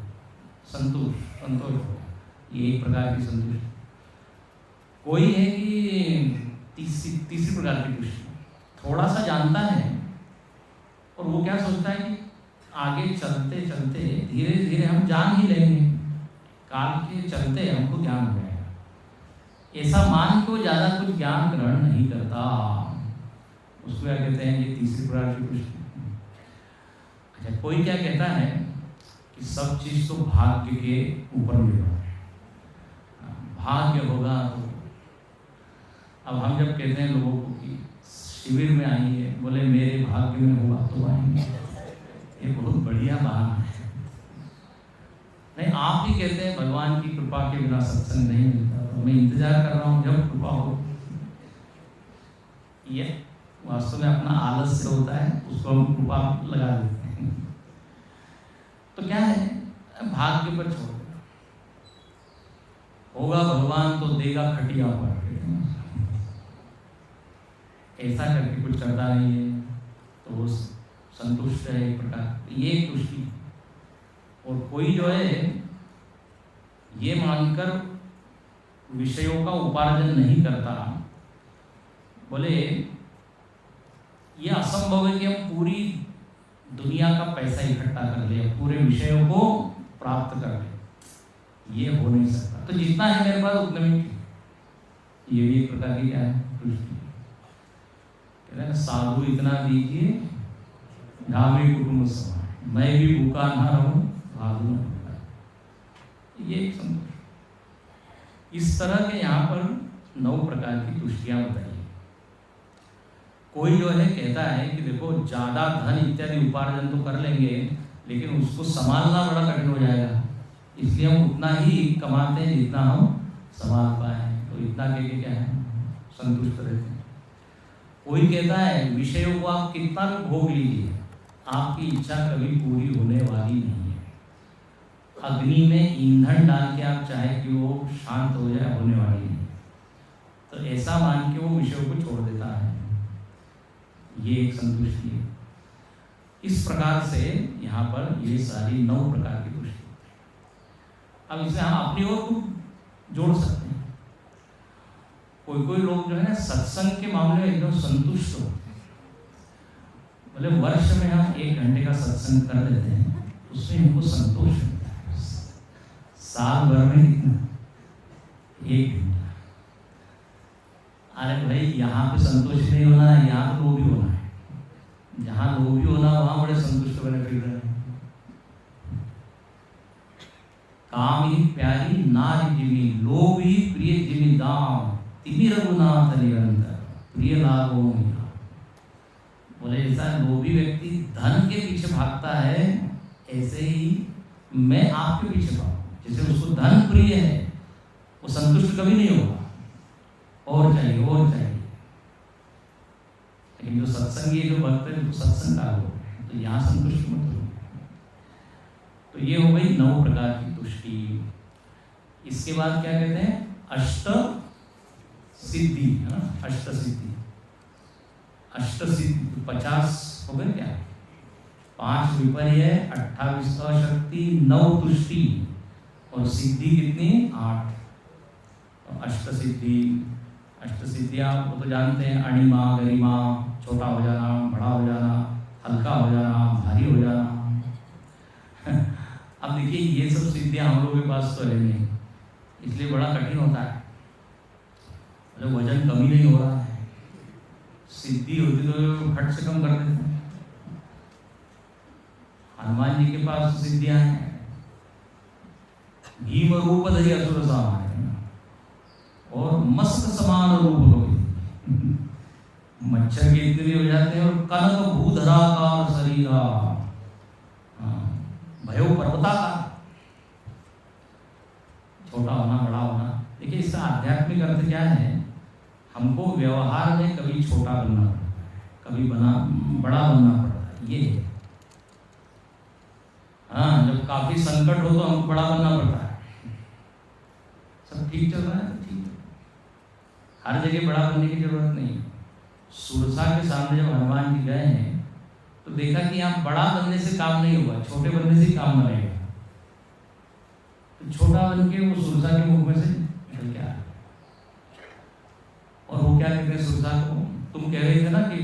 संतोष हो गया, ये एक प्रकार की संतुष्टि। कोई है कि तीसरी प्रकार की तुष्टि, थोड़ा सा जानता है और वो क्या सोचता है कि आगे चलते चलते धीरे धीरे हम जान ही लेंगे, काल के चलते हमको ज्ञान हो जाएगा, ऐसा मान के वो ज़्यादा कुछ ज्ञान ग्रहण नहीं करता। उसको क्या कहते हैं? ये तीसरी प्रकार की तुष्टि। अच्छा, कोई क्या कहता है कि सब चीज़ तो भाग्य के ऊपर निर्भर है, भाग्य होगा तो। अब हम जब कहते हैं लोगों को कि शिविर में आइए, बोले मेरे भाग्य में होगा तो आएंगे, ये बहुत बढ़िया बहाना है। नहीं, आप ही कहते हैं भगवान की कृपा के बिना सत्संग नहीं मिलता, तो मैं इंतजार कर रहा हूँ जब कृपा हो। ये वास्तव में अपना आलस्य होता है, उसको हम कृपा लगा देते हैं। तो क्या है? भाग्य पर छोड़ देना, होगा भगवान तो देगा खटिया पर, ऐसा करके कुछ करता नहीं है तो वो संतुष्ट है एक प्रकार, ये एक तुष्टि। और कोई जो है ये मानकर विषयों का उपार्जन नहीं करता, बोले ये असंभव है कि हम पूरी दुनिया का पैसा इकट्ठा कर ले, पूरे विषयों को प्राप्त कर ले, ये हो नहीं सकता। तो जितना है मेरे पास उतने में, ये भी एक प्रकार की क्या है, तुष्टि। कहते हैं साधु इतना दीजिए धामी कुटुंब समाए, मैं भी भूखा ना रहूं साधु न भूखा, ये एक संतोष। इस तरह के यहाँ पर 9 प्रकार की तुष्टियां बताई। कोई जो है कहता है कि देखो ज़्यादा धन इत्यादि उपार्जन तो कर लेंगे, लेकिन उसको संभालना बड़ा कठिन हो जाएगा, इसलिए हम उतना ही कमाते हैं जितना हम संभाल पाए, तो इतना के क्या है, संतुष्ट रहते हैं। कोई कहता है विषयों को आप कितना भी भोग लीजिए, आपकी इच्छा कभी पूरी होने वाली नहीं है। अग्नि में ईंधन डाल के आप चाहे कि वो शांत हो जाए, होने वाली नहीं। तो ऐसा मान के वो विषयों को छोड़ देता है, ये एक संतुष्टि है। इस प्रकार से यहाँ पर ये सारी 9 प्रकार की तुष्टि। अब इसे हम अपनी ओर को जोड़ सकते हैं। कोई लोग जो है ना सत्संग के मामले में एकदम संतुष्ट होते हैं, मतलब वर्ष में हम 1 घंटे का सत्संग कर लेते हैं, उसमें हमको संतोष मिलता है। साल भर में कितना, 1 घंटा। अरे भाई यहाँ पे संतोष नहीं होना है, यहाँ तो लोभी होना है। जहाँ लोभी होना वहाँ बड़े संतुष्ट बने फिर रहे हैं। काम ही प्यारी नारी जिमी, लोभी प्रिय जिमी दाम, तिमी रघुनाथ निरंतर प्रिय लागो मिला। बोले ऐसा लोभी व्यक्ति धन के पीछे भागता है, ऐसे ही मैं आपके पीछे भागूं। जैसे उसको धन प्रिय है, वो संतुष्ट कभी नहीं होगा, और चाहिए और चाहिए। लेकिन जो सत्संगी जो भक्त है, तो सत्संग का हो, तो यहाँ संतुष्ट मत हो। तो ये हो गई 9 प्रकार की तुष्टि। इसके बाद क्या कहते हैं, अष्ट सिद्धि, है ना, अष्ट सिद्धि। अष्ट सिद्धि 50 हो गए क्या, 5 विपर्य, 28 अशक्ति, 9 तुष्टि, और सिद्धि कितनी, 8। तो अष्ट सिद्धि, अष्ट सिद्धियाँ वो तो जानते हैं, अणिमा गरिमा, छोटा हो जाना, बड़ा हो जाना, हल्का हो जाना, भारी हो जाना। अब देखिए ये सब सिद्धियाँ हम लोगों के पास तो है नहीं, इसलिए बड़ा कठिन होता है। मतलब वजन कमी नहीं हो रहा है, सिद्धि होती तो फट से कम कर देते हैं। हनुमान जी के पास तो सिद्धियाँ हैं, भीम रूप धरि असुर सहाय, और मस्त समान रूप हो गई। मच्छर के इतने भी हो जाते हैं, और कनक भूधराकार शरीरा, भयो पर्वताकार, छोटा होना बड़ा होना। देखिए इसका आध्यात्मिक अर्थ क्या है, हमको व्यवहार में कभी छोटा बनना पड़ता है, कभी बड़ा बनना पड़ता है, ये है। हाँ, जब काफी संकट हो तो हमको बड़ा बनना पड़ता है। सब ठीक चल रहा है तो ठीक है, हर जगह बड़ा बनने की जरूरत नहीं। सुरसा के सामने जब हनुमान जी गए हैं तो देखा कि यहाँ बड़ा बनने से काम नहीं होगा, छोटे बनने से ही काम बनेगा। तो छोटा बन के वो सुरसा के मुख में से निकल के आया, और वो क्या कहते हैं सुरसा को, तुम कह रहे थे ना कि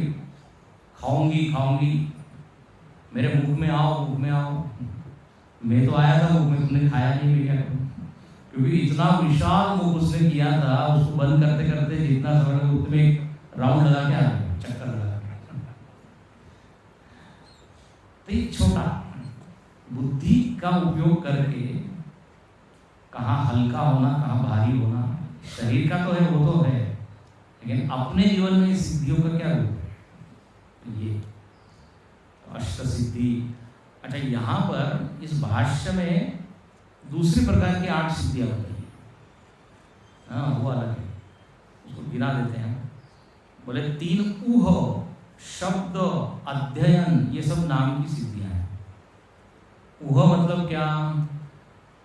खाऊंगी खाऊंगी, मेरे मुख में आओ, मुख में आओ। मैं तो आया था मुख में, तुमने खाया नहीं, मैं क्या करूं? क्योंकि इतना विशाल मुख उसने किया था, उसको बंद करते करते जितना समय लगा उतने एक राउंड लगा के आ गया, चक्कर लगा के। तो एक छोटा बुद्धि का उपयोग करके कहाँ हल्का होना, कहाँ भारी होना, शरीर का तो है, वो तो है, लेकिन अपने जीवन में सिद्धियों का क्या रूप है, ये अष्ट सिद्धि। अच्छा, यहाँ पर इस भाष्य में दूसरी प्रकार की 8 सिद्धियां बताई। हाँ, वो अलग है, उसको गिना देते हैं। बोले 3 ऊह, शब्द, अध्ययन, ये सब नाम की सिद्धियां हैं। ऊह मतलब क्या,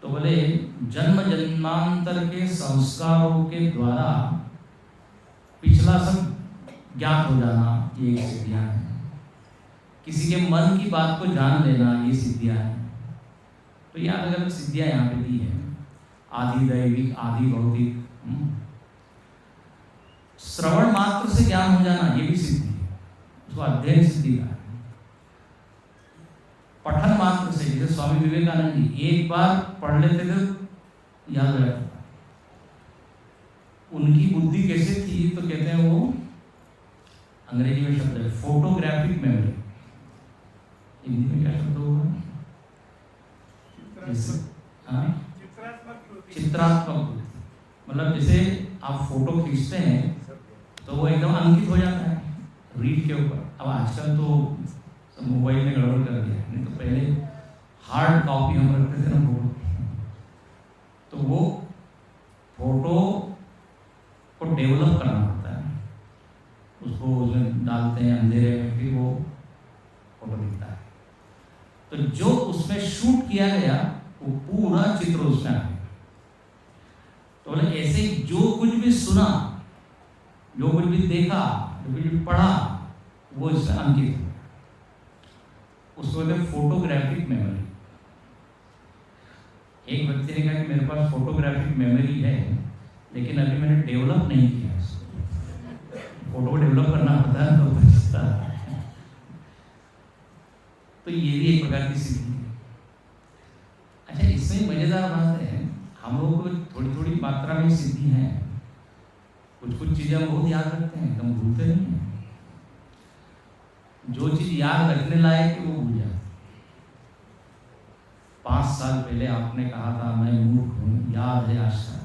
तो बोले जन्म जन्मांतर के संस्कारों के द्वारा पिछला सब ज्ञात हो जाना, ये एक सिद्धियां हैं। किसी के मन की बात को जान लेना, ये सिद्धियां हैं। तो ये अलग अलग सिद्धियां यहाँ पे दी है, आदि दैविक, आदि भौतिक। श्रवण मात्र से ज्ञान हो जाना, ये भी सिद्धि है, उसको अध्ययन सिद्धि का है। से, जैसे स्वामी विवेकानंद जी एक बार पढ़ लेते थे याद हो जाता था। उनकी बुद्धि कैसे थी तो कहते हैं वो, अंग्रेजी में शब्द है फोटोग्राफिक मेमोरी, हिंदी में क्या शब्द होगा? चित्रात्मक बुद्धि। मतलब जैसे आप फोटो खींचते हैं तो वो एकदम अंकित हो जाता है रीड के ऊपर। अब आजकल तो सब मोबाइल में गड़बड़ कर दिया है, नहीं तो पहले हार्ड कॉपी हम रखते थे ना फोटो, तो वो फोटो को डेवलप करना होता है, उसको उसमें डालते हैं अंधेरे में, फिर वो फोटो दिखता है। तो जो उसमें शूट किया गया वो पूरा चित्र उसमें आ गया। तो बोले ऐसे जो कुछ भी सुना, जो कुछ भी देखा, जो कुछ भी पढ़ा, वो इसमें अंकित हो गया। उसको कहते हैं फोटोग्राफिक मेमोरी। एक व्यक्ति ने कहा कि मेरे पास फोटोग्राफिक मेमोरी है, लेकिन अभी मैंने डेवलप नहीं किया इसको। फोटो को डेवलप करना पड़ता है तो बचता है। तो ये भी एक प्रकार की सिद्धि है। अच्छा, इसमें मजेदार बात है, हम लोग को थोड़ी थोड़ी मात्रा में सिद्धि है, कुछ कुछ चीजें हम बहुत याद रखते हैं, हम भूलते नहीं हैं। जो चीज याद रखने लायक है वो भूल जाते। 5 साल पहले आपने कहा था मैं मूर्ख हूं, याद है आज तक।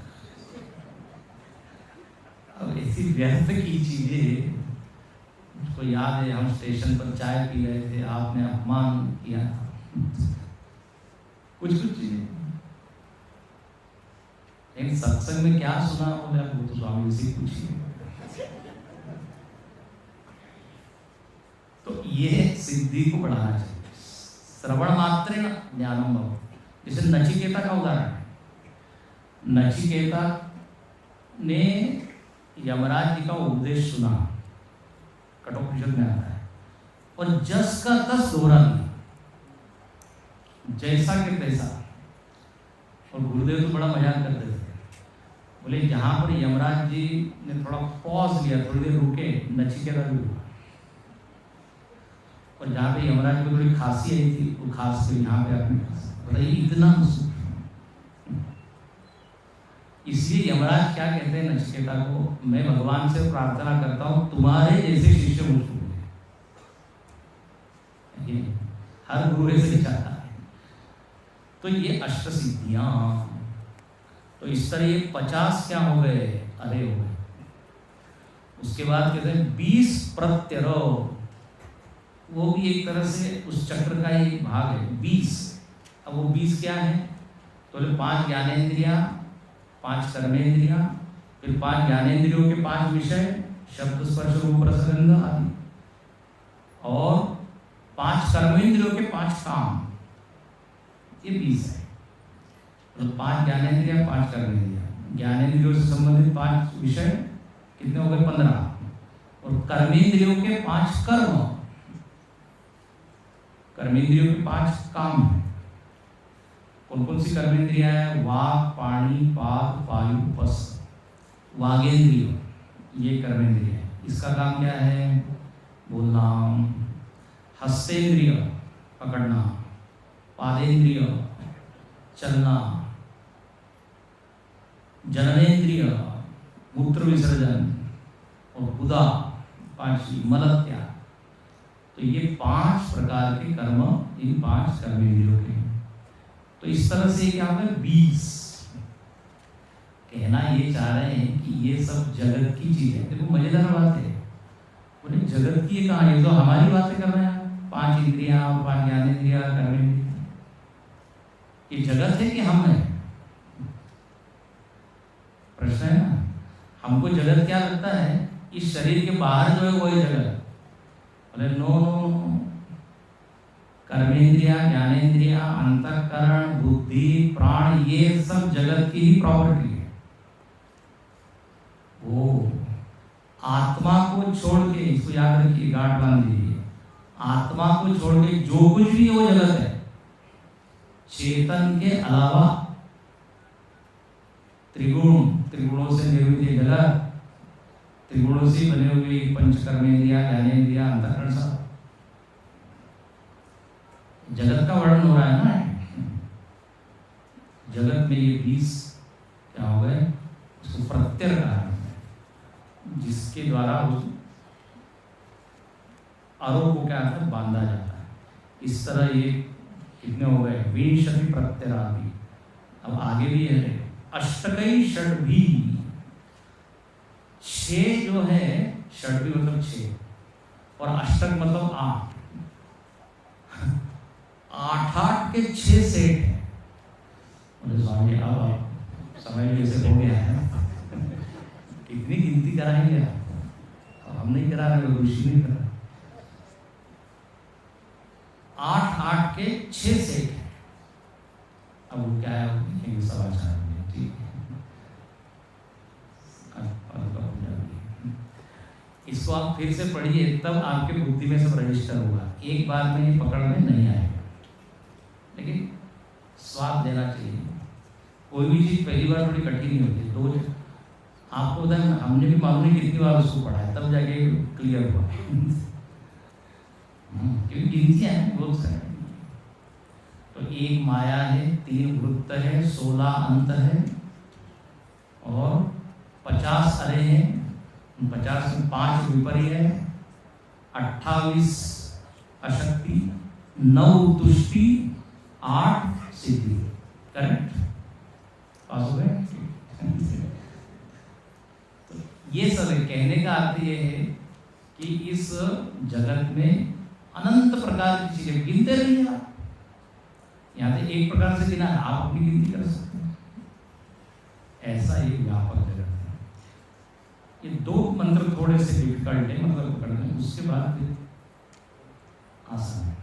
अब ऐसी व्यर्थ की चीजें उसको याद है, हम स्टेशन पर चाय पी रहे थे, आपने अपमान किया था, कुछ कुछ चीजें। लेकिन सत्संग में क्या सुना बोले वो तो स्वामी जी से पूछिए। तो ये सिद्धि को बढ़ाना चाहिए। श्रवण मात्रेण ज्ञानम भवति। जैसे नचिकेता का उदाहरण है, नचिकेता ने यमराज जी का उपदेश सुना, कठोपनिषद में आता है, और जस का तस दोहरा दिया, जैसा के तैसा। और गुरुदेव तो बड़ा मजाक करते थे, बोले जहां पर यमराज जी ने थोड़ा पॉज लिया, थोड़ी देर रुके, नचिकेता भी रुका। और जहाँ पे यमराज को थोड़ी खांसी आई थी, वो खांस के यहाँ पे आपने बताइए इतना सुख। इसलिए यमराज क्या कहते हैं नचिकेता को, मैं भगवान से प्रार्थना करता हूँ तुम्हारे जैसे शिष्य मुझको मिले। हर गुरु ऐसे चाहता है। तो ये अष्ट सिद्धियां, तो इस तरह ये 50 क्या हो गए, अरे हो गए। उसके बाद कहते हैं 20 प्रत्यरोह, वो भी एक तरह से उस चक्र का एक भाग है 20। अब वो 20 क्या है, तो 5 ज्ञानेंद्रिया, 5 कर्मेंद्रिया, फिर 5 ज्ञानेंद्रियों के 5 विषय, शब्द स्पर्श रूप रस गंध आदि, और 5 कर्मेंद्रियों के 5 काम, ये 20 है। तो 5 ज्ञानेंद्रिया, 5 कर्मेंद्रिया, ज्ञानेंद्रियों से संबंधित 5 विषय, कितने हो गए 15, और कर्मेंद्रियों के 5 कर्म, कर्मेंद्रियों के 5 काम है। कौन कौन सी कर्मेंद्रिया है, वाक, पाणी, पाद, वायु, पस। वागेंद्रिय ये कर्मेंद्रिय है, इसका काम क्या है, बोलना। हस्तेंद्रिय पकड़ना, पादेंद्रिय चलना, जननेंद्रिय मूत्र विसर्जन, और बुधा 5 मलत्याग। तो ये 5 प्रकार के कर्म इन 5 कर्मेंद्रियों के। तो इस तरह से क्या होगा 20। कहना ये चाह रहे हैं कि ये सब जगत की चीज है। देखो मजेदार बात है, बोले जगत की ये कहाँ, ये तो हमारी बातें कर रहे हैं, 5 इंद्रियां, 5 ज्ञानेंद्रिया, कर्मेंद्रिया। ये जगत है कि हम है, प्रश्न है ना। हमको जगत क्या लगता है, इस शरीर के बाहर जो है वो है जगत। बोले नो, कर्मेंद्रिया, ज्ञानेंद्रिया, अंतःकरण, बुद्धि, प्राण, ये सब जगत की ही प्रॉपर्टी है। वो आत्मा को छोड़ के, इसको याद रखिए, गांठ बांध दीजिए, आत्मा को छोड़ के जो कुछ भी वो जगत है, चेतन के अलावा त्रिगुणों से निर्मित ये जगत, त्रिगुणों से बने हुए 5 कर्मेंद्रिया, ज्ञानेंद्रिया, अंतःकरण सब, जगत का वर्णन हो रहा है ना। जगत में ये 20 क्या हो गए, उसको प्रत्यय कहा है, जिसके द्वारा उस आरोप को क्या है बांधा जाता है। इस तरह ये कितने हो गए, विंशति प्रत्ययादि। अब आगे भी है अष्टकई षड भी, 6 जो है, षड भी मतलब 6 और अष्टक मतलब 8, 8 के 6 सेट हैं। स्वामी अब आप समझ कैसे हो गया है, कितनी गिनती कराएंगे आप, हम नहीं करा रहे, ऋषि नहीं करा। 8 के 6 सेट हैं। अब वो क्या है, वो लिखेंगे समाचार में, ठीक है। इसको आप फिर से पढ़िए, तब आपके बुद्धि में सब रजिस्टर होगा। एक बार में ये पकड़ में नहीं आएगा, लेकिन स्वाद देना चाहिए। कोई भी चीज़ पहली बार थोड़ी कठिन नहीं होती, रोज आपको पता है, हमने भी मालूम नहीं कितनी बार उसको पढ़ा है, तब जाके क्लियर हुआ। क्योंकि गिनतियाँ हैं बहुत सारे। तो 1 माया है, 3 वृत्त है, 16 अंत है और 50 अरे हैं। 50 में 5 विपर्य है, 28 अशक्ति, 9 तुष्टि, 8 सिद्धि। करेक्ट, पास हो गए। तो ये सब कहने का अर्थ ये है कि इस जगत में अनंत प्रकार की चीजें, गिनते रहिए आप। यहाँ से एक प्रकार से गिना, आप अपनी गिनती कर सकते हैं। ऐसा एक व्यापक जगत है। ये 2 मंत्र थोड़े से डिफिकल्ट है, मतलब पकड़ने, उसके बाद आसान है।